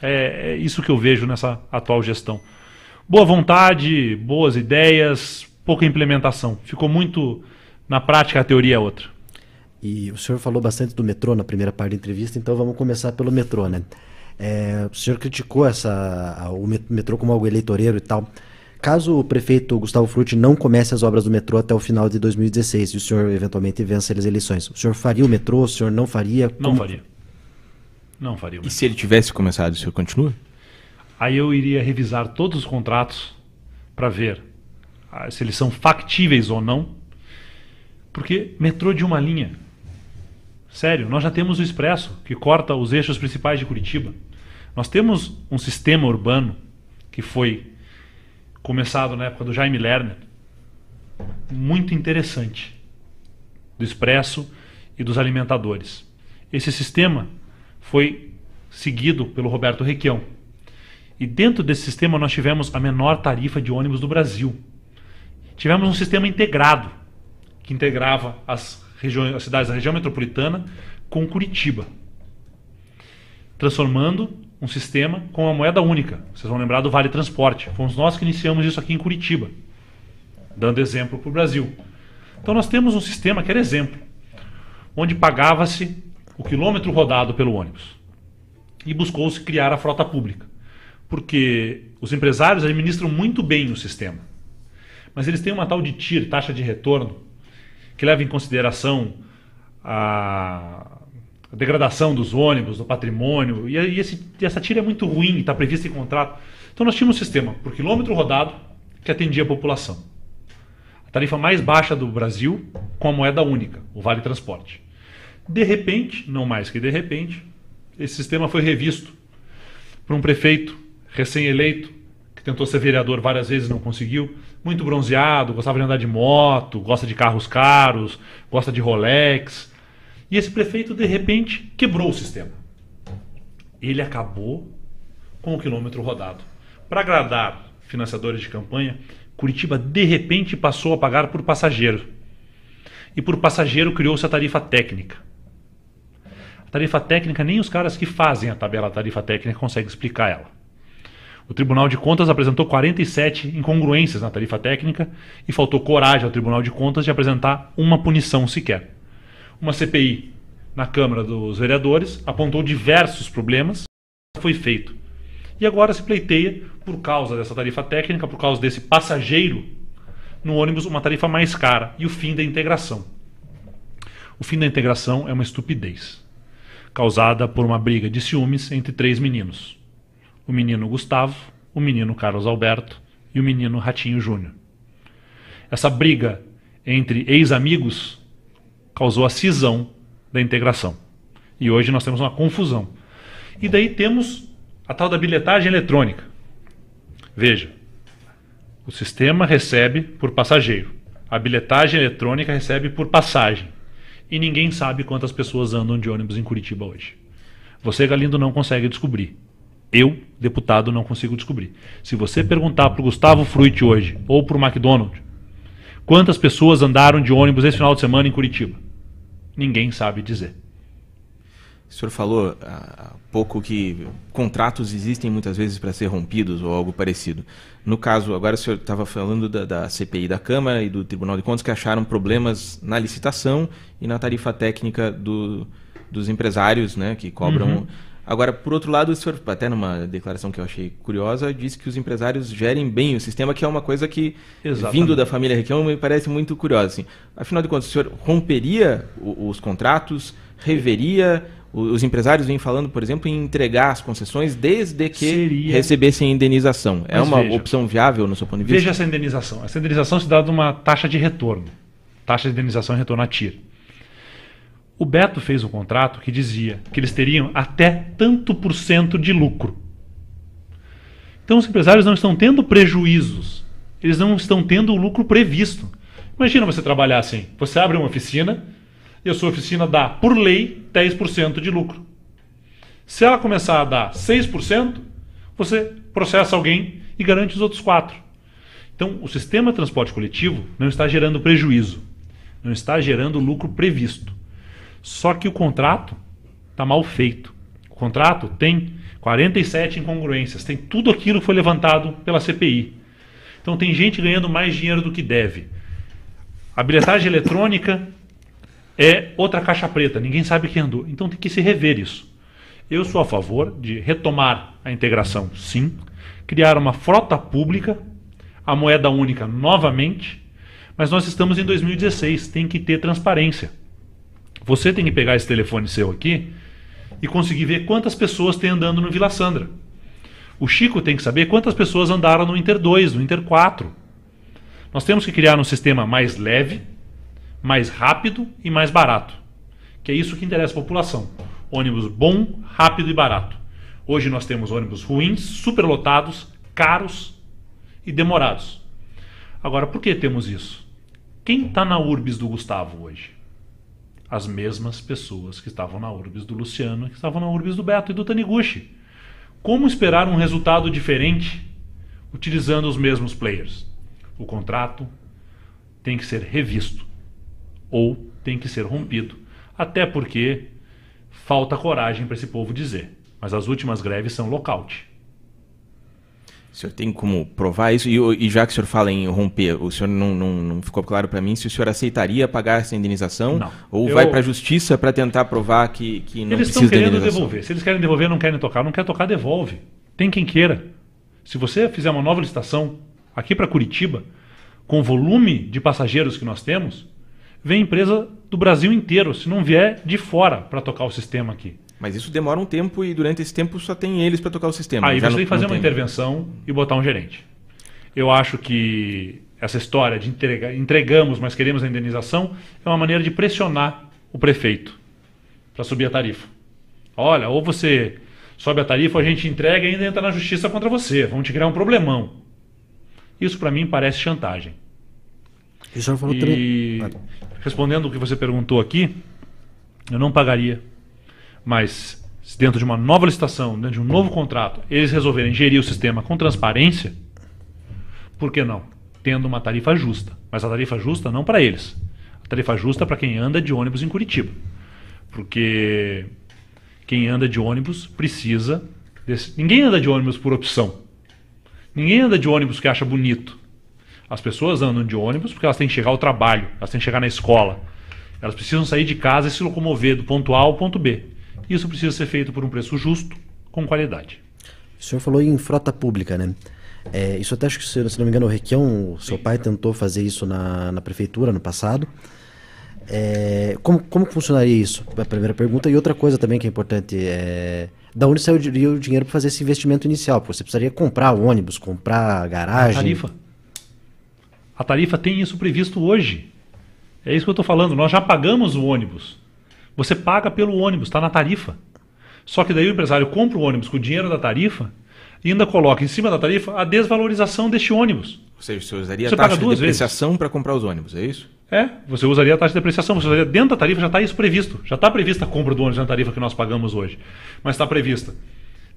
É isso que eu vejo nessa atual gestão. Boa vontade, boas ideias, pouca implementação. Ficou muito na prática, a teoria é outra. E o senhor falou bastante do metrô na primeira parte da entrevista, então vamos começar pelo metrô, né? O senhor criticou o metrô como algo eleitoreiro e tal. Caso o prefeito Gustavo Frutti não comece as obras do metrô até o final de 2016 e o senhor eventualmente vença as eleições, o senhor faria o metrô? O senhor não faria? Não faria. Não faria o metrô. E se ele tivesse começado, o senhor continua? Aí eu iria revisar todos os contratos para ver se eles são factíveis ou não. Porque metrô de uma linha. Sério, nós já temos o Expresso, que corta os eixos principais de Curitiba. Nós temos um sistema urbano que foi começado na época do Jaime Lerner, muito interessante, do Expresso e dos alimentadores. Esse sistema foi seguido pelo Roberto Requião. E dentro desse sistema nós tivemos a menor tarifa de ônibus do Brasil. Tivemos um sistema integrado, que integrava as cidades da região metropolitana com Curitiba, transformando um sistema com uma moeda única. Vocês vão lembrar do Vale Transporte. Fomos nós que iniciamos isso aqui em Curitiba, dando exemplo para o Brasil. Então nós temos um sistema que era exemplo, onde pagava-se o quilômetro rodado pelo ônibus. E buscou-se criar a frota pública, porque os empresários administram muito bem o sistema. Mas eles têm uma tal de TIR, taxa de retorno, que leva em consideração a degradação dos ônibus, do patrimônio, e essa TIR é muito ruim, está prevista em contrato. Então nós tínhamos um sistema por quilômetro rodado que atendia a população. A tarifa mais baixa do Brasil com a moeda única, o Vale Transporte. De repente, não mais que de repente, esse sistema foi revisto por um prefeito recém-eleito, que tentou ser vereador várias vezes e não conseguiu, muito bronzeado, gostava de andar de moto, gosta de carros caros, gosta de Rolex. E esse prefeito, de repente, quebrou o sistema. Ele acabou com o quilômetro rodado. Para agradar financiadores de campanha, Curitiba, de repente, passou a pagar por passageiro. E por passageiro criou-se a tarifa técnica. A tarifa técnica, nem os caras que fazem a tabela tarifa técnica conseguem explicar ela. O Tribunal de Contas apresentou 47 incongruências na tarifa técnica e faltou coragem ao Tribunal de Contas de apresentar uma punição sequer. Uma CPI na Câmara dos Vereadores apontou diversos problemas, foi feito. E agora se pleiteia, por causa dessa tarifa técnica, por causa desse passageiro no ônibus, uma tarifa mais cara e o fim da integração. O fim da integração é uma estupidez, causada por uma briga de ciúmes entre 3 meninos. O menino Gustavo, o menino Carlos Alberto e o menino Ratinho Júnior. Essa briga entre ex-amigos causou a cisão da integração. E hoje nós temos uma confusão. E daí temos a tal da bilhetagem eletrônica. Veja, o sistema recebe por passageiro. A bilhetagem eletrônica recebe por passagem. E ninguém sabe quantas pessoas andam de ônibus em Curitiba hoje. Você, Galindo, não consegue descobrir. Eu, deputado, não consigo descobrir. Se você perguntar para o Gustavo Fruit hoje, ou para o McDonald's, quantas pessoas andaram de ônibus esse final de semana em Curitiba, ninguém sabe dizer. O senhor falou há pouco que contratos existem muitas vezes para ser rompidos ou algo parecido. No caso, agora o senhor estava falando da CPI da Câmara e do Tribunal de Contas que acharam problemas na licitação e na tarifa técnica dos empresários, né, que cobram... Uhum. Agora, por outro lado, o senhor, até numa declaração que eu achei curiosa, disse que os empresários gerem bem o sistema, que é uma coisa que, vindo da família Requião, me parece muito curiosa. Assim. Afinal de contas, o senhor romperia os contratos, reveria... Os empresários vêm falando, por exemplo, em entregar as concessões desde que recebessem indenização. É uma opção viável no seu ponto de vista? Veja essa indenização. Essa indenização se dá de uma taxa de retorno. Taxa de indenização e retorno a TIR. O Beto fez um contrato que dizia que eles teriam até tanto por cento de lucro. Então os empresários não estão tendo prejuízos. Eles não estão tendo o lucro previsto. Imagina você trabalhar assim. Você abre uma oficina... e a sua oficina dá, por lei, 10% de lucro. Se ela começar a dar 6%, você processa alguém e garante os outros 4%. Então, o sistema de transporte coletivo não está gerando prejuízo, não está gerando lucro previsto. Só que o contrato está mal feito. O contrato tem 47 incongruências, tem tudo aquilo que foi levantado pela CPI. Então, tem gente ganhando mais dinheiro do que deve. A bilhetagem eletrônica... é outra caixa preta, ninguém sabe quem andou. Então tem que se rever isso. Eu sou a favor de retomar a integração, sim. Criar uma frota pública, a moeda única novamente. Mas nós estamos em 2016, tem que ter transparência. Você tem que pegar esse telefone seu aqui e conseguir ver quantas pessoas tem andando no Vila Sandra. O Chico tem que saber quantas pessoas andaram no Inter 2, no Inter 4. Nós temos que criar um sistema mais leve, mais rápido e mais barato. Que é isso que interessa a população. Ônibus bom, rápido e barato. Hoje nós temos ônibus ruins, superlotados, caros e demorados. Agora, por que temos isso? Quem está na Urbis do Gustavo hoje? As mesmas pessoas que estavam na Urbis do Luciano, que estavam na Urbis do Beto e do Taniguchi. Como esperar um resultado diferente utilizando os mesmos players? O contrato tem que ser revisto. Ou tem que ser rompido. Até porque falta coragem para esse povo dizer. Mas as últimas greves são lockout. O senhor tem como provar isso? E já que o senhor fala em romper, o senhor não ficou claro para mim se o senhor aceitaria pagar essa indenização? Não. Ou vai para a justiça para tentar provar que não eles precisa de indenização? Eles estão querendo devolver. Se eles querem devolver, não querem tocar. Não quer tocar, devolve. Tem quem queira. Se você fizer uma nova licitação aqui para Curitiba, com o volume de passageiros que nós temos... vem empresa do Brasil inteiro, se não vier de fora para tocar o sistema aqui. Mas isso demora um tempo e durante esse tempo só tem eles para tocar o sistema. Aí você tem que fazer uma intervenção e botar um gerente. Eu acho que essa história de entregamos, mas queremos a indenização, é uma maneira de pressionar o prefeito para subir a tarifa. Olha, ou você Sobe a tarifa, a gente entrega e ainda entra na justiça contra você. Vão te criar um problemão. Isso para mim parece chantagem. E o senhor falou respondendo o que você perguntou aqui, eu não pagaria. Mas se dentro de uma nova licitação, dentro de um novo contrato, eles resolverem gerir o sistema com transparência, por que não? Tendo uma tarifa justa. Mas a tarifa justa não para eles. A tarifa justa para quem anda de ônibus em Curitiba. Porque quem anda de ônibus precisa... Ninguém anda de ônibus por opção. Ninguém anda de ônibus que acha bonito. As pessoas andam de ônibus porque elas têm que chegar ao trabalho, elas têm que chegar na escola. Elas precisam sair de casa e se locomover do ponto A ao ponto B. Isso precisa ser feito por um preço justo, com qualidade. O senhor falou em frota pública, né? Isso até acho que, se não me engano, o Requião, seu pai tentou fazer isso na prefeitura no passado. Como funcionaria isso? A primeira pergunta. E outra coisa também que é importante, da onde sairia o dinheiro para fazer esse investimento inicial? Porque você precisaria comprar o ônibus, comprar a garagem... A tarifa tem isso previsto hoje. É isso que eu estou falando. Nós já pagamos o ônibus. Você paga pelo ônibus, está na tarifa. Só que daí o empresário compra o ônibus com o dinheiro da tarifa e ainda coloca em cima da tarifa a desvalorização deste ônibus. Ou seja, você usaria a taxa de depreciação para comprar os ônibus, é isso? Você usaria a taxa de depreciação. Você usaria dentro da tarifa, já está isso previsto. Já está prevista a compra do ônibus na tarifa que nós pagamos hoje. Mas está prevista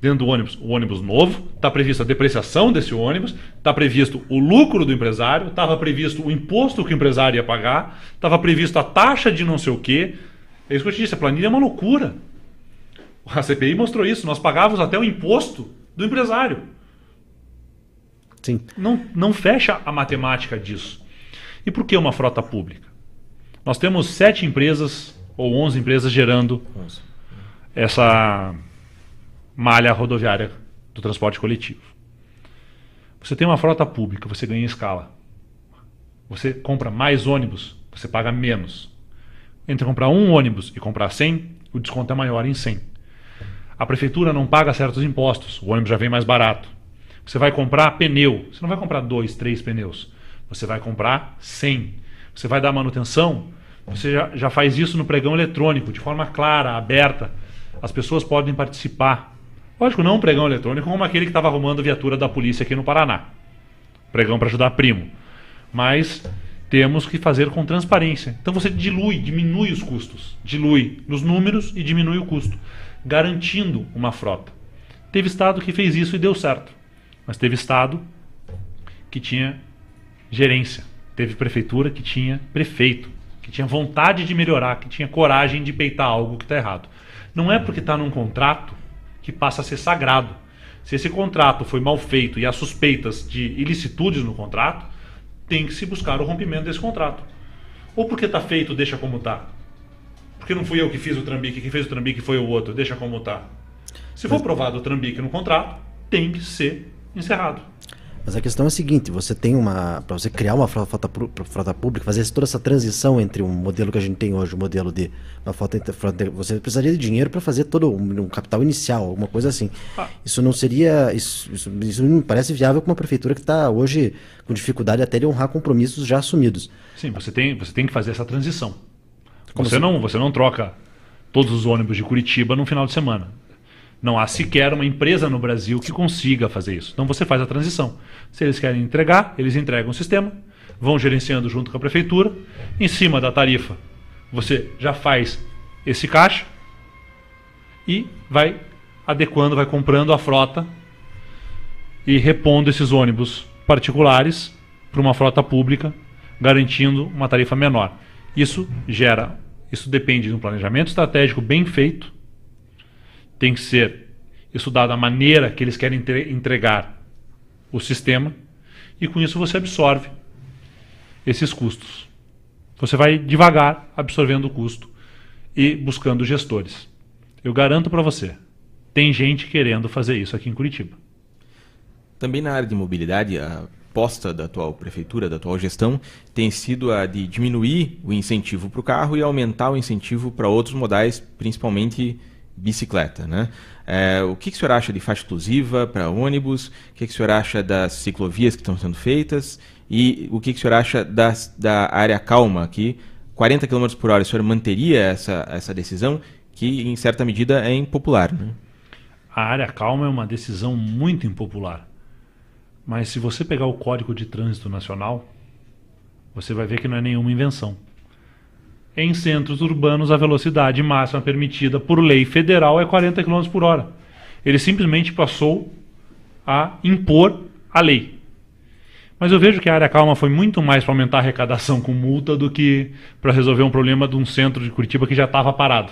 dentro do ônibus, o ônibus novo, está prevista a depreciação desse ônibus, está previsto o lucro do empresário, estava previsto o imposto que o empresário ia pagar, estava previsto a taxa de não sei o quê. É isso que eu te disse, a planilha é uma loucura. A CPI mostrou isso, nós pagávamos até o imposto do empresário. Sim. Não fecha a matemática disso. E por que uma frota pública? Nós temos 7 empresas ou 11 empresas gerando essa malha rodoviária do transporte coletivo. Você tem uma frota pública, você ganha escala. Você compra mais ônibus, você paga menos. Entre comprar um ônibus e comprar 100, o desconto é maior em 100. A prefeitura não paga certos impostos, o ônibus já vem mais barato. Você vai comprar pneu, você não vai comprar 2, 3 pneus. Você vai comprar 100. Você vai dar manutenção, você já faz isso no pregão eletrônico, de forma clara, aberta. As pessoas podem participar. Lógico, não um pregão eletrônico como aquele que estava arrumando a viatura da polícia aqui no Paraná. Pregão para ajudar primo. Mas temos que fazer com transparência. Então você diminui os custos. Dilui nos números e diminui o custo, garantindo uma frota. Teve estado que fez isso e deu certo. Mas teve estado que tinha gerência. Teve prefeitura que tinha prefeito, que tinha vontade de melhorar, que tinha coragem de peitar algo que está errado. Não é porque está num contrato que passa a ser sagrado. Se esse contrato foi mal feito e há suspeitas de ilicitudes no contrato, tem que se buscar o rompimento desse contrato. Ou porque está feito, deixa como está. Porque não fui eu que fiz o trambique, quem fez o trambique foi o outro, deixa como está. Se for provado o trambique no contrato, tem que ser encerrado. Mas a questão é a seguinte, você tem para você criar uma frota pública, fazer toda essa transição entre um modelo que a gente tem hoje, o modelo de uma frota, você precisaria de dinheiro para fazer todo um capital inicial, alguma coisa assim. Isso não seria, isso não me parece viável com uma prefeitura que está hoje com dificuldade até de honrar compromissos já assumidos. Sim, você tem que fazer essa transição. Você não troca todos os ônibus de Curitiba no final de semana. Não há sequer uma empresa no Brasil que consiga fazer isso. Então você faz a transição. Se eles querem entregar, eles entregam o sistema, vão gerenciando junto com a prefeitura. Em cima da tarifa, você já faz esse caixa e vai adequando, vai comprando a frota e repondo esses ônibus particulares para uma frota pública, garantindo uma tarifa menor. Isso depende de um planejamento estratégico bem feito. Tem que ser estudado a maneira que eles querem entregar o sistema e com isso você absorve esses custos. Você vai devagar absorvendo o custo e buscando gestores. Eu garanto para você, tem gente querendo fazer isso aqui em Curitiba. Também na área de mobilidade, a aposta da atual prefeitura, da atual gestão, tem sido a de diminuir o incentivo para o carro e aumentar o incentivo para outros modais, principalmente bicicleta, né? O que o senhor acha de faixa exclusiva para ônibus? O que o senhor acha das ciclovias que estão sendo feitas? E o que o senhor acha da área calma aqui? 40 km por hora, o senhor manteria essa decisão que, em certa medida, é impopular, né? a área calma é uma decisão muito impopular. Mas se você pegar o Código de Trânsito Nacional, você vai ver que não é nenhuma invenção. Em centros urbanos, a velocidade máxima permitida por lei federal é 40 km por hora. Ele simplesmente passou a impor a lei. Mas eu vejo que a área calma foi muito mais para aumentar a arrecadação com multa do que para resolver um problema de um centro de Curitiba que já estava parado.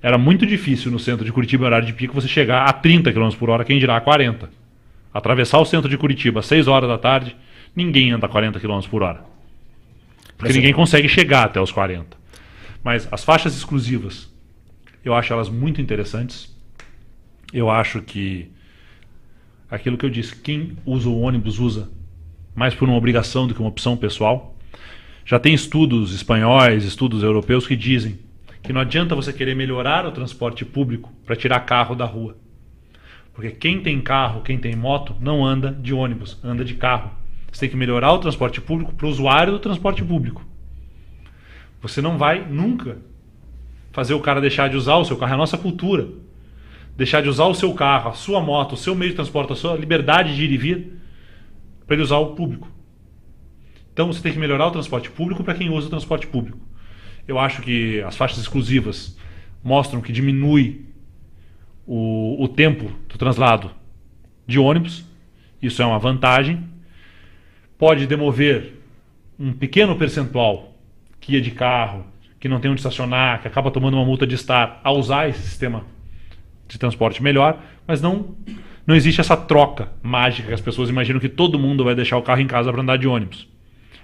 Era muito difícil no centro de Curitiba, em horário de pico, você chegar a 30 km por hora, quem dirá a 40. Atravessar o centro de Curitiba às 6 horas da tarde, ninguém anda a 40 km por hora. Porque ninguém consegue chegar até os 40. Mas as faixas exclusivas, eu acho elas muito interessantes. Eu acho que aquilo que eu disse, quem usa o ônibus usa mais por uma obrigação do que uma opção pessoal. Já tem estudos espanhóis, estudos europeus que dizem que não adianta você querer melhorar o transporte público para tirar carro da rua. Porque quem tem carro, quem tem moto, não anda de ônibus, anda de carro. Você tem que melhorar o transporte público para o usuário do transporte público. Você não vai nunca fazer o cara deixar de usar o seu carro. É a nossa cultura. Deixar de usar o seu carro, a sua moto, o seu meio de transporte, a sua liberdade de ir e vir, para ele usar o público. Então você tem que melhorar o transporte público para quem usa o transporte público. Eu acho que as faixas exclusivas mostram que diminui o tempo do translado de ônibus. Isso é uma vantagem. Pode demover um pequeno percentual que ia de carro, que não tem onde estacionar, que acaba tomando uma multa de estar, a usar esse sistema de transporte melhor, mas não existe essa troca mágica que as pessoas imaginam que todo mundo vai deixar o carro em casa para andar de ônibus.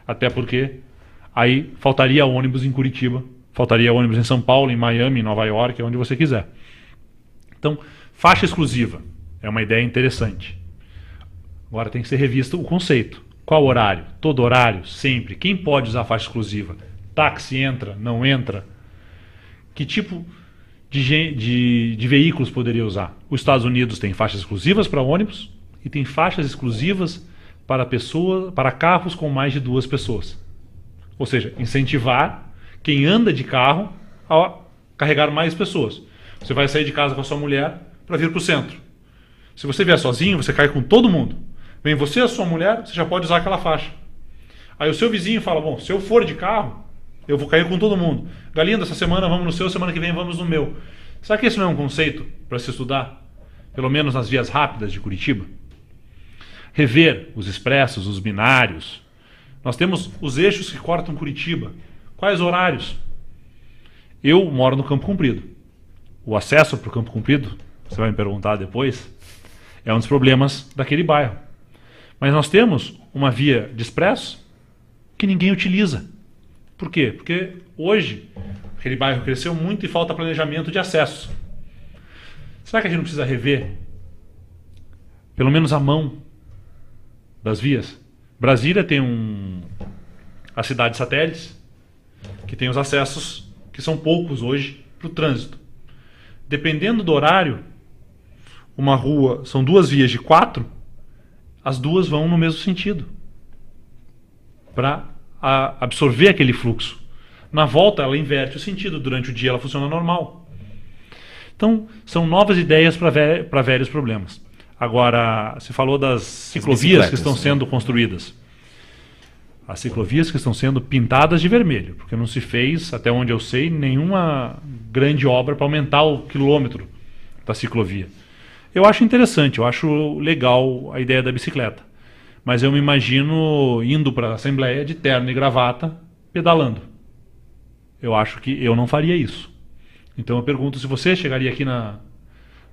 Até porque aí faltaria ônibus em Curitiba, faltaria ônibus em São Paulo, em Miami, em Nova York, onde você quiser. Então, faixa exclusiva é uma ideia interessante. Agora tem que ser revisto o conceito. Qual horário? Todo horário? Sempre? Quem pode usar faixa exclusiva? Táxi entra? Não entra? Que tipo de veículos poderia usar? Os Estados Unidos tem faixas exclusivas para ônibus e tem faixas exclusivas para carros com mais de 2 pessoas. Ou seja, incentivar quem anda de carro a carregar mais pessoas. Você vai sair de casa com a sua mulher para vir para o centro. Se você vier sozinho, você cai com todo mundo. Vem você e a sua mulher, você já pode usar aquela faixa. Aí o seu vizinho fala, bom, se eu for de carro, eu vou cair com todo mundo. Galindo, essa semana vamos no seu, semana que vem vamos no meu. Será que esse não é um conceito para se estudar? Pelo menos nas vias rápidas de Curitiba? Rever os expressos, os binários. Nós temos os eixos que cortam Curitiba. Quais horários? Eu moro no Campo Comprido. O acesso para o Campo Comprido, você vai me perguntar depois, é um dos problemas daquele bairro. Mas nós temos uma via de expresso que ninguém utiliza. Por quê? Porque hoje aquele bairro cresceu muito e falta planejamento de acesso. Será que a gente não precisa rever pelo menos a mão das vias? Brasília tem a cidade de satélites, que tem os acessos, que são poucos hoje, para o trânsito. Dependendo do horário, uma rua, são 2 vias de 4, as 2 vão no mesmo sentido, para absorver aquele fluxo. Na volta, ela inverte o sentido, durante o dia ela funciona normal. Então, são novas ideias para velhos problemas. Agora, você falou das ciclovias que estão sendo construídas. As ciclovias que estão sendo pintadas de vermelho, porque não se fez, até onde eu sei, nenhuma grande obra para aumentar o quilômetro da ciclovia. Eu acho interessante, eu acho legal a ideia da bicicleta. Mas eu me imagino indo para a Assembleia de terno e gravata, pedalando. Eu acho que eu não faria isso. Então eu pergunto se você chegaria aqui na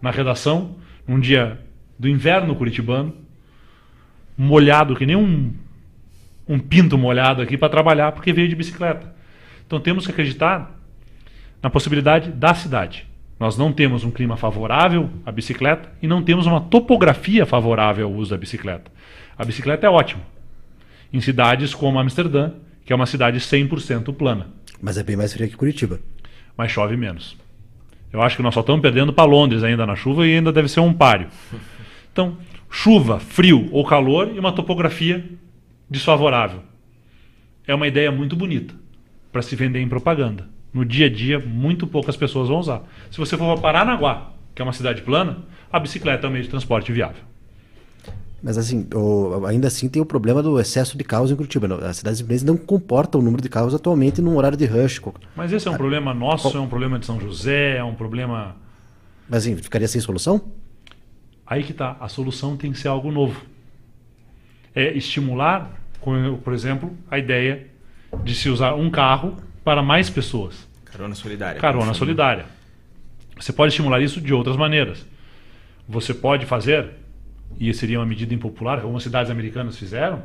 redação, num dia do inverno curitibano, molhado, que nem um pinto molhado aqui para trabalhar, porque veio de bicicleta. Então temos que acreditar na possibilidade da cidade. Nós não temos um clima favorável à bicicleta e não temos uma topografia favorável ao uso da bicicleta. A bicicleta é ótima em cidades como Amsterdã, que é uma cidade 100% plana. Mas é bem mais fria que Curitiba. Mas chove menos. Eu acho que nós só estamos perdendo para Londres ainda na chuva e ainda deve ser um páreo. Então, chuva, frio ou calor e uma topografia desfavorável. É uma ideia muito bonita para se vender em propaganda. No dia a dia, muito poucas pessoas vão usar. Se você for para Paranaguá, que é uma cidade plana, a bicicleta é um meio de transporte viável. Mas assim, ainda assim tem o problema do excesso de carros em Curitiba. As cidades independentes não comportam o número de carros atualmente num horário de rush. Mas esse é um problema nosso, é um problema de São José, é um problema... Mas assim, ficaria sem solução? Aí que está. A solução tem que ser algo novo. É estimular, por exemplo, a ideia de se usar um carro para mais pessoas. Carona solidária. Carona solidária. Você pode estimular isso de outras maneiras. Você pode fazer, e seria uma medida impopular, algumas cidades americanas fizeram,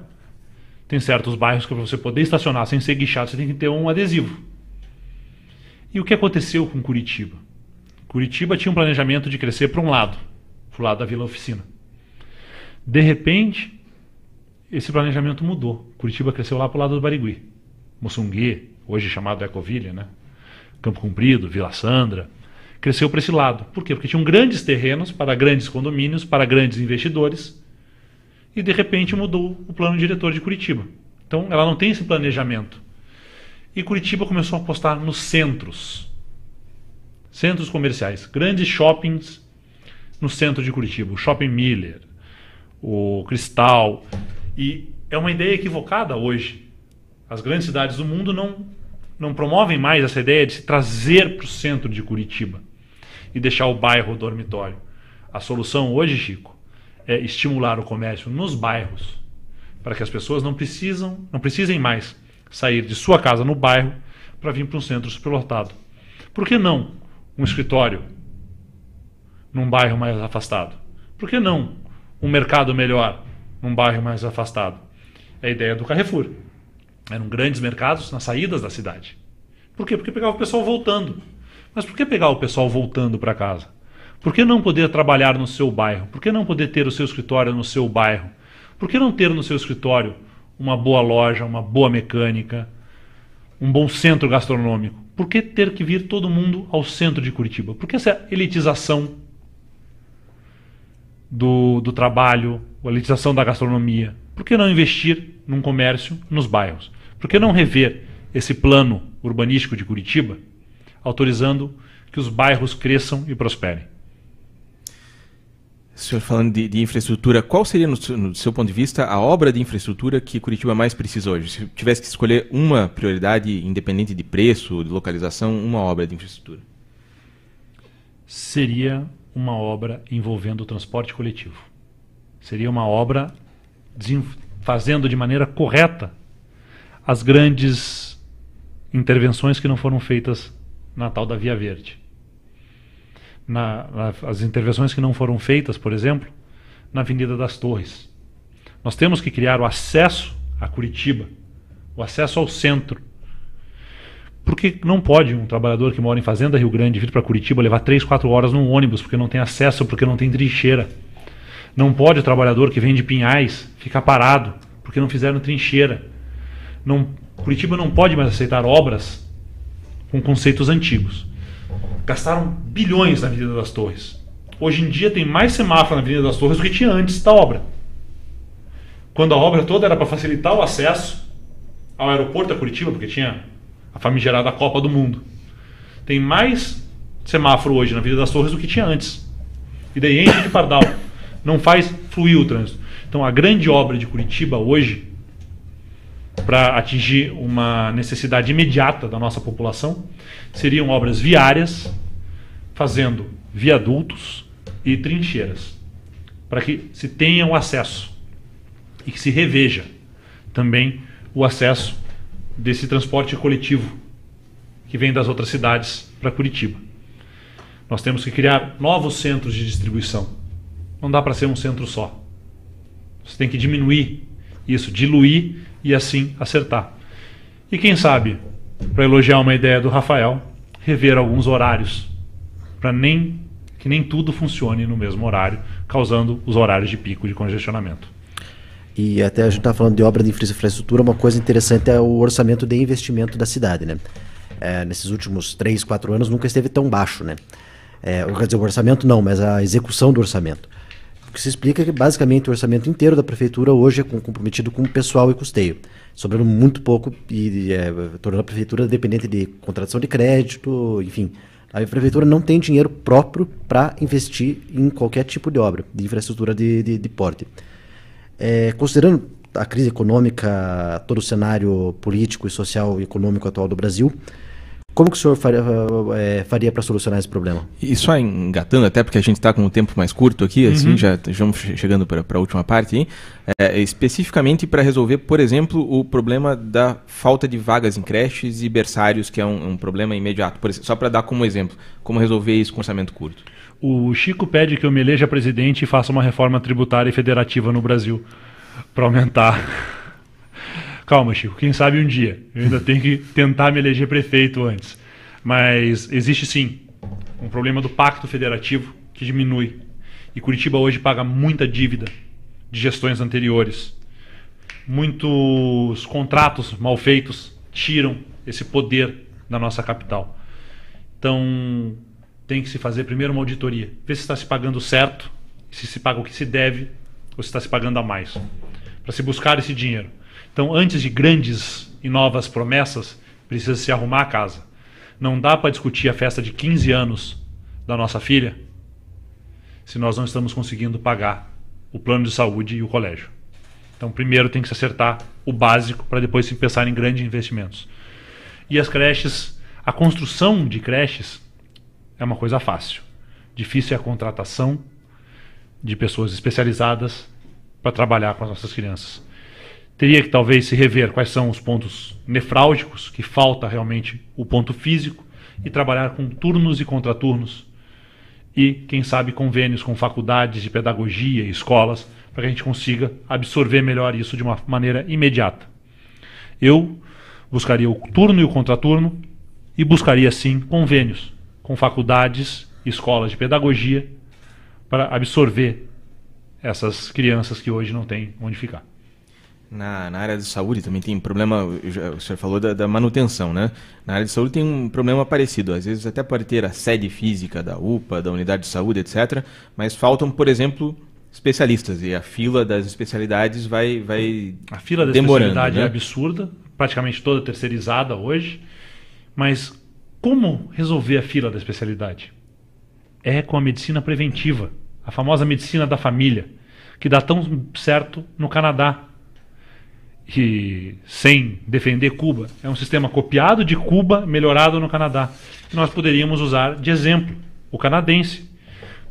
tem certos bairros que para você poder estacionar sem ser guichado, você tem que ter um adesivo. E o que aconteceu com Curitiba? Curitiba tinha um planejamento de crescer para um lado, para o lado da Vila Oficina. De repente, esse planejamento mudou. Curitiba cresceu lá para o lado do Barigui. Moçungue, hoje chamado Ecoville, né? Campo Comprido, Vila Sandra, cresceu para esse lado. Por quê? Porque tinham grandes terrenos para grandes condomínios, para grandes investidores, e de repente mudou o plano diretor de Curitiba. Então ela não tem esse planejamento. E Curitiba começou a apostar nos centros comerciais, grandes shoppings no centro de Curitiba, o Shopping Miller, o Cristal, e é uma ideia equivocada hoje. As grandes cidades do mundo não promovem mais essa ideia de se trazer para o centro de Curitiba e deixar o bairro dormitório. A solução hoje, Chico, é estimular o comércio nos bairros, para que as pessoas não precisem mais sair de sua casa no bairro para vir para um centro superlotado. Por que não um escritório num bairro mais afastado? Por que não um mercado melhor num bairro mais afastado? É a ideia do Carrefour. Eram grandes mercados nas saídas da cidade. Por quê? Porque pegava o pessoal voltando. Mas por que pegar o pessoal voltando para casa? Por que não poder trabalhar no seu bairro? Por que não poder ter o seu escritório no seu bairro? Por que não ter no seu escritório uma boa loja, uma boa mecânica, um bom centro gastronômico? Por que ter que vir todo mundo ao centro de Curitiba? Por que essa elitização do trabalho, a elitização da gastronomia? Por que não investir num comércio nos bairros? Por que não rever esse plano urbanístico de Curitiba, autorizando que os bairros cresçam e prosperem? O senhor falando de infraestrutura, qual seria, no seu ponto de vista, a obra de infraestrutura que Curitiba mais precisa hoje? Se tivesse que escolher uma prioridade, independente de preço, de localização, uma obra de infraestrutura. Seria uma obra envolvendo o transporte coletivo. Seria uma obra fazendo de maneira correta as grandes intervenções que não foram feitas na tal da Via Verde. As intervenções que não foram feitas, por exemplo, na Avenida das Torres. Nós temos que criar o acesso a Curitiba, o acesso ao centro. Porque não pode um trabalhador que mora em Fazenda Rio Grande vir para Curitiba levar 3, 4 horas num ônibus porque não tem acesso, porque não tem trincheira. Não pode o trabalhador que vem de Pinhais ficar parado porque não fizeram trincheira. Curitiba não pode mais aceitar obras com conceitos antigos. Gastaram bilhões na Avenida das Torres. Hoje em dia tem mais semáforo na Avenida das Torres do que tinha antes da obra. Quando a obra toda era para facilitar o acesso ao aeroporto da Curitiba, porque tinha a famigerada Copa do Mundo. Tem mais semáforo hoje na Avenida das Torres do que tinha antes. E daí enche de pardal. Não faz fluir o trânsito. Então a grande obra de Curitiba hoje, para atingir uma necessidade imediata da nossa população, seriam obras viárias, fazendo viadutos e trincheiras, para que se tenha o acesso e que se reveja também o acesso desse transporte coletivo que vem das outras cidades para Curitiba. Nós temos que criar novos centros de distribuição. Não dá para ser um centro só. Você tem que diminuir isso, diluir e assim acertar. E quem sabe, para elogiar uma ideia do Rafael, rever alguns horários, para que nem tudo funcione no mesmo horário, causando os horários de pico de congestionamento. E até a gente está falando de obra de infraestrutura, uma coisa interessante é o orçamento de investimento da cidade, né? Nesses últimos 3, 4 anos nunca esteve tão baixo, né? Quer dizer, o orçamento não, mas a execução do orçamento. O que se explica é que basicamente o orçamento inteiro da prefeitura hoje é comprometido com pessoal e custeio, sobrando muito pouco e tornando a prefeitura dependente de contratação de crédito, enfim, A prefeitura não tem dinheiro próprio para investir em qualquer tipo de obra, de infraestrutura de porte. Considerando a crise econômica, todo o cenário político e social e econômico atual do Brasil, como que o senhor faria para solucionar esse problema? E só engatando, até porque a gente está com o tempo mais curto aqui, assim, já estamos chegando para a última parte, hein? Especificamente para resolver, por exemplo, o problema da falta de vagas em creches e berçários, que é um problema imediato. Só para dar como exemplo, como resolver isso com orçamento curto. O Chico pede que eu me eleja presidente e faça uma reforma tributária e federativa no Brasil para aumentar... Calma, Chico, quem sabe um dia. Eu ainda tenho que tentar me eleger prefeito antes. Mas existe sim um problema do pacto federativo que diminui. E Curitiba hoje paga muita dívida de gestões anteriores. Muitos contratos mal feitos tiram esse poder da nossa capital. Então tem que se fazer primeiro uma auditoria. Ver se está se pagando certo, se se paga o que se deve ou se está se pagando a mais. Para se buscar esse dinheiro. Então, antes de grandes e novas promessas, precisa se arrumar a casa. Não dá para discutir a festa de 15 anos da nossa filha se nós não estamos conseguindo pagar o plano de saúde e o colégio. Então, primeiro tem que se acertar o básico para depois se pensar em grandes investimentos. E as creches, a construção de creches é uma coisa fácil. Difícil é a contratação de pessoas especializadas para trabalhar com as nossas crianças. Teria que talvez se rever quais são os pontos nefrálgicos, que falta realmente o ponto físico, e trabalhar com turnos e contraturnos. E, quem sabe, convênios com faculdades de pedagogia e escolas, para que a gente consiga absorver melhor isso de uma maneira imediata. Eu buscaria o turno e o contraturno e buscaria, sim, convênios com faculdades e escolas de pedagogia para absorver essas crianças que hoje não têm onde ficar. Na área de saúde também tem problema, o senhor falou da manutenção, né? Na área de saúde tem um problema parecido, às vezes até pode ter a sede física da UPA, da unidade de saúde, etc., mas faltam, por exemplo, especialistas, e a fila das especialidades vai a fila da especialidade, né? É absurda, praticamente toda terceirizada hoje, mas como resolver a fila da especialidade? É com a medicina preventiva, a famosa medicina da família, que dá tão certo no Canadá. E sem defender Cuba, é um sistema copiado de Cuba, melhorado no Canadá, que nós poderíamos usar de exemplo, o canadense.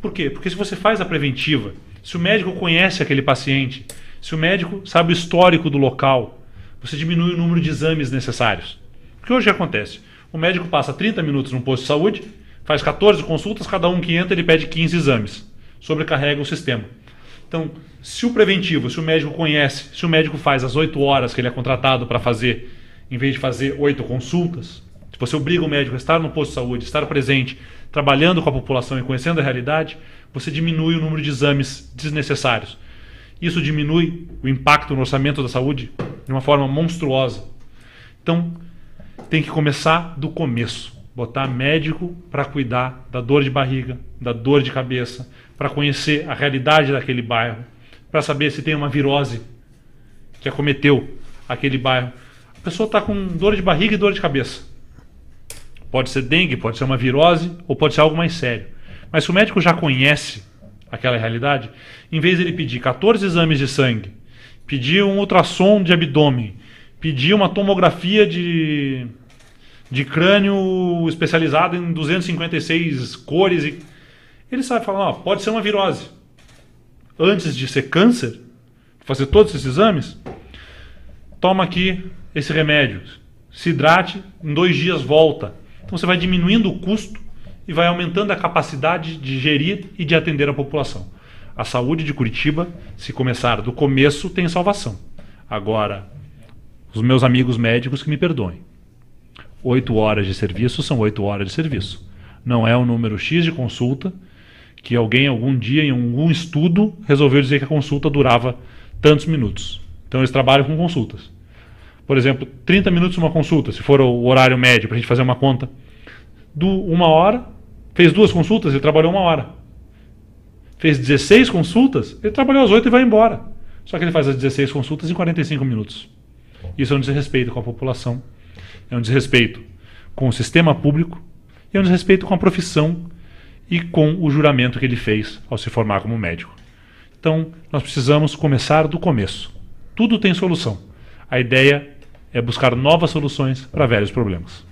Por quê? Porque se você faz a preventiva, se o médico conhece aquele paciente, se o médico sabe o histórico do local, você diminui o número de exames necessários. Porque hoje acontece, o médico passa 30 minutos num posto de saúde, faz 14 consultas, cada um que entra ele pede 15 exames, sobrecarrega o sistema. Então, se o preventivo, se o médico conhece, se o médico faz as 8 horas que ele é contratado para fazer, em vez de fazer 8 consultas, se você obriga o médico a estar no posto de saúde, estar presente, trabalhando com a população e conhecendo a realidade, você diminui o número de exames desnecessários. Isso diminui o impacto no orçamento da saúde de uma forma monstruosa. Então, tem que começar do começo. Botar médico para cuidar da dor de barriga, da dor de cabeça, para conhecer a realidade daquele bairro, para saber se tem uma virose que acometeu aquele bairro. A pessoa está com dor de barriga e dor de cabeça. Pode ser dengue, pode ser uma virose ou pode ser algo mais sério. Mas se o médico já conhece aquela realidade, em vez de ele pedir 14 exames de sangue, pedir um ultrassom de abdômen, pedir uma tomografia de crânio especializado em 256 cores, ele sabe falar, pode ser uma virose. Antes de ser câncer, fazer todos esses exames, toma aqui esse remédio, se hidrate, em 2 dias volta. Então você vai diminuindo o custo e vai aumentando a capacidade de gerir e de atender a população. A saúde de Curitiba, se começar do começo, tem salvação. Agora, os meus amigos médicos que me perdoem. 8 horas de serviço são 8 horas de serviço. Não é um número X de consulta que alguém algum dia em algum estudo resolveu dizer que a consulta durava tantos minutos. Então eles trabalham com consultas. Por exemplo, 30 minutos uma consulta, se for o horário médio para a gente fazer uma conta. 1 hora, fez 2 consultas, ele trabalhou 1 hora. Fez 16 consultas, ele trabalhou as 8 e vai embora. Só que ele faz as 16 consultas em 45 minutos. Isso é um desrespeito com a população. É um desrespeito com o sistema público e é um desrespeito com a profissão e com o juramento que ele fez ao se formar como médico. Então, nós precisamos começar do começo. Tudo tem solução. A ideia é buscar novas soluções para velhos problemas.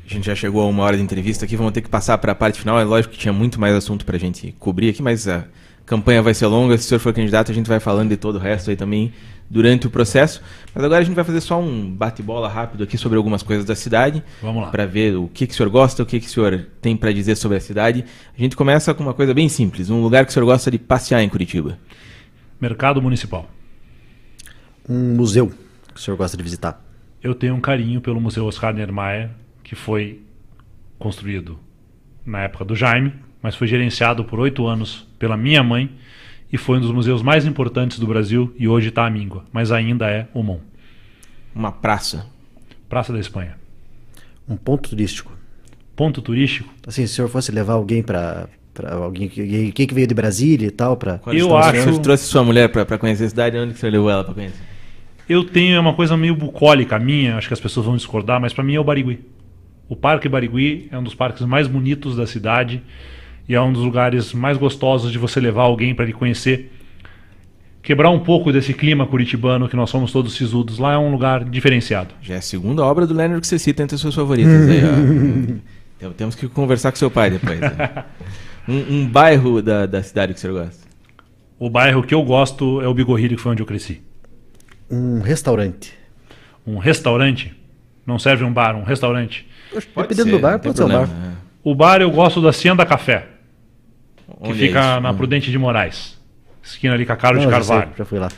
A gente já chegou a 1 hora de entrevista aqui, vamos ter que passar para a parte final. É lógico que tinha muito mais assunto para a gente cobrir aqui, mas a campanha vai ser longa. Se o senhor for candidato, a gente vai falando de todo o resto aí também durante o processo. Mas agora a gente vai fazer só um bate-bola rápido aqui sobre algumas coisas da cidade. Vamos lá. Para ver o que o senhor gosta, o que o senhor tem para dizer sobre a cidade. A gente começa com uma coisa bem simples. Um lugar que o senhor gosta de passear em Curitiba. Mercado Municipal. Um museu que o senhor gosta de visitar. Eu tenho um carinho pelo Museu Oscar Niemeyer, que foi construído na época do Jaime, mas foi gerenciado por 8 anos pela minha mãe e foi um dos museus mais importantes do Brasil e hoje está à míngua, mas ainda é o MON. Uma praça. Praça da Espanha. Um ponto turístico. Ponto turístico? Assim, se o senhor fosse levar alguém para alguém que veio de Brasília e tal, para... Eu acho... O senhor trouxe sua mulher para conhecer a cidade, onde que o senhor levou ela para conhecer? Eu tenho uma coisa meio bucólica minha, acho que as pessoas vão discordar, mas para mim é o Barigui. O Parque Barigui é um dos parques mais bonitos da cidade e é um dos lugares mais gostosos de você levar alguém para ele conhecer. Quebrar um pouco desse clima curitibano, que nós somos todos sisudos. Lá é um lugar diferenciado. Já é a segunda obra do Leonard que você cita entre as suas favoritas. Aí, ó. Então, temos que conversar com seu pai depois. Né? Um bairro da cidade que o senhor gosta? O bairro que eu gosto é o Bigorrilho, que foi onde eu cresci. Um restaurante. Um restaurante? Não serve um bar, um restaurante. Dependendo do bar, pode ser um bar. O bar eu gosto da Hacienda Café, que Onde fica é isso? na Prudente de Moraes, esquina ali com a Carlos de Carvalho. Já fui lá.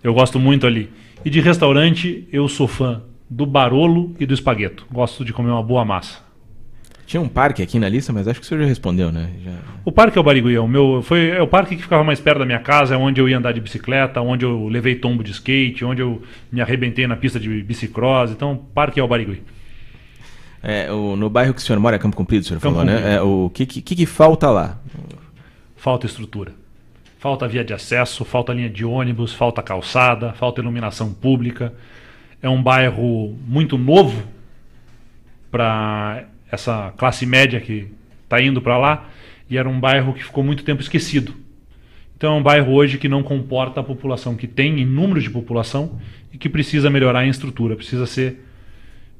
Eu gosto muito ali. E de restaurante, eu sou fã do Barolo e do Espagueto. Gosto de comer uma boa massa. Tinha um parque aqui na lista, mas acho que o senhor já respondeu, né? O Parque é o Barigui, é o parque que ficava mais perto da minha casa, é onde eu ia andar de bicicleta, onde eu levei tombo de skate, onde eu me arrebentei na pista de bicicross. Então, o Parque é o Barigui. No bairro que o senhor mora, Campo Comprido, o senhor Campo falou, Comprido. né? O que falta lá? Falta estrutura. Falta via de acesso, falta linha de ônibus, falta calçada, falta iluminação pública. É um bairro muito novo para essa classe média que está indo para lá, e era um bairro que ficou muito tempo esquecido. Então é um bairro hoje que não comporta a população que tem, em número de população, e que precisa melhorar em estrutura, precisa ser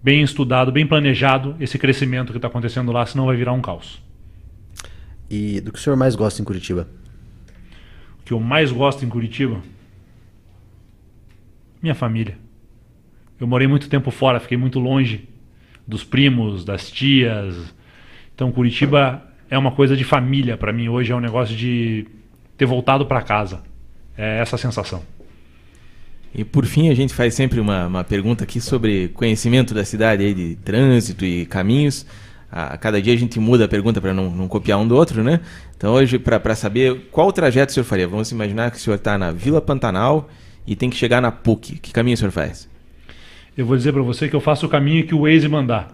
bem estudado, bem planejado esse crescimento que está acontecendo lá, senão vai virar um caos. E do que o senhor mais gosta em Curitiba? O que eu mais gosto em Curitiba? Minha família. Eu morei muito tempo fora, fiquei muito longe dos primos, das tias. Então Curitiba é uma coisa de família para mim hoje, é um negócio de ter voltado para casa. É essa a sensação. E por fim, a gente faz sempre uma pergunta aqui sobre conhecimento da cidade, aí, de trânsito e caminhos. A cada dia a gente muda a pergunta para não copiar um do outro, né? Então hoje, para saber qual trajeto o senhor faria, vamos imaginar que o senhor está na Vila Pantanal e tem que chegar na PUC. Que caminho o senhor faz? Eu vou dizer para você que eu faço o caminho que o Waze mandar.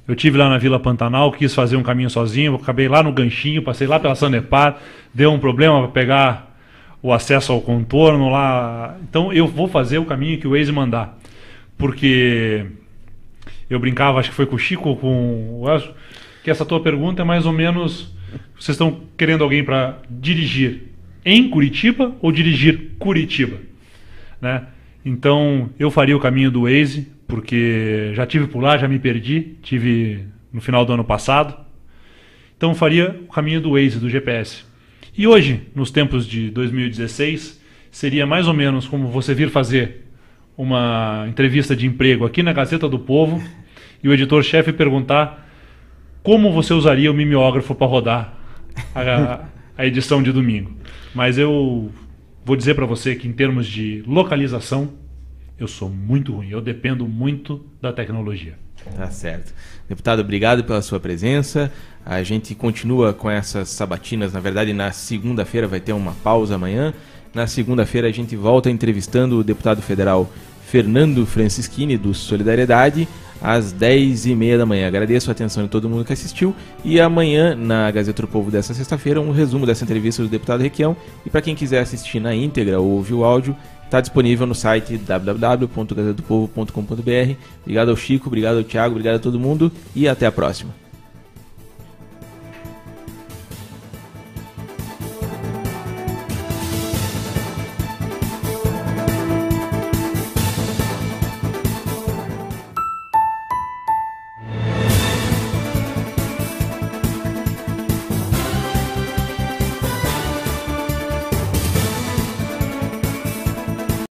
Eu tive lá na Vila Pantanal, quis fazer um caminho sozinho, acabei lá no Ganchinho, passei lá pela Sanepar, deu um problema para pegar o acesso ao contorno lá. Então eu vou fazer o caminho que o Waze mandar. Porque eu brincava, acho que foi com o Chico ou com o Elcio, que essa tua pergunta é mais ou menos, vocês estão querendo alguém para dirigir em Curitiba ou dirigir Curitiba, né? Então eu faria o caminho do Waze, porque já tive por lá, já me perdi, tive no final do ano passado. Então faria o caminho do Waze, do GPS. E hoje, nos tempos de 2016, seria mais ou menos como você vir fazer uma entrevista de emprego aqui na Gazeta do Povo e o editor-chefe perguntar como você usaria o mimeógrafo para rodar a edição de domingo. Mas eu vou dizer para você que em termos de localização, eu sou muito ruim, eu dependo muito da tecnologia. Tá certo. Deputado, obrigado pela sua presença. A gente continua com essas sabatinas. Na verdade, na segunda-feira vai ter uma pausa amanhã. Na segunda-feira a gente volta entrevistando o deputado federal Fernando Francischini, do Solidariedade, às 10h30 da manhã. Agradeço a atenção de todo mundo que assistiu. E amanhã, na Gazeta do Povo dessa sexta-feira, um resumo dessa entrevista do deputado Requião. E para quem quiser assistir na íntegra ou ouvir o áudio, está disponível no site www.gazetopovo.com.br. Obrigado ao Chico, obrigado ao Thiago, obrigado a todo mundo e até a próxima.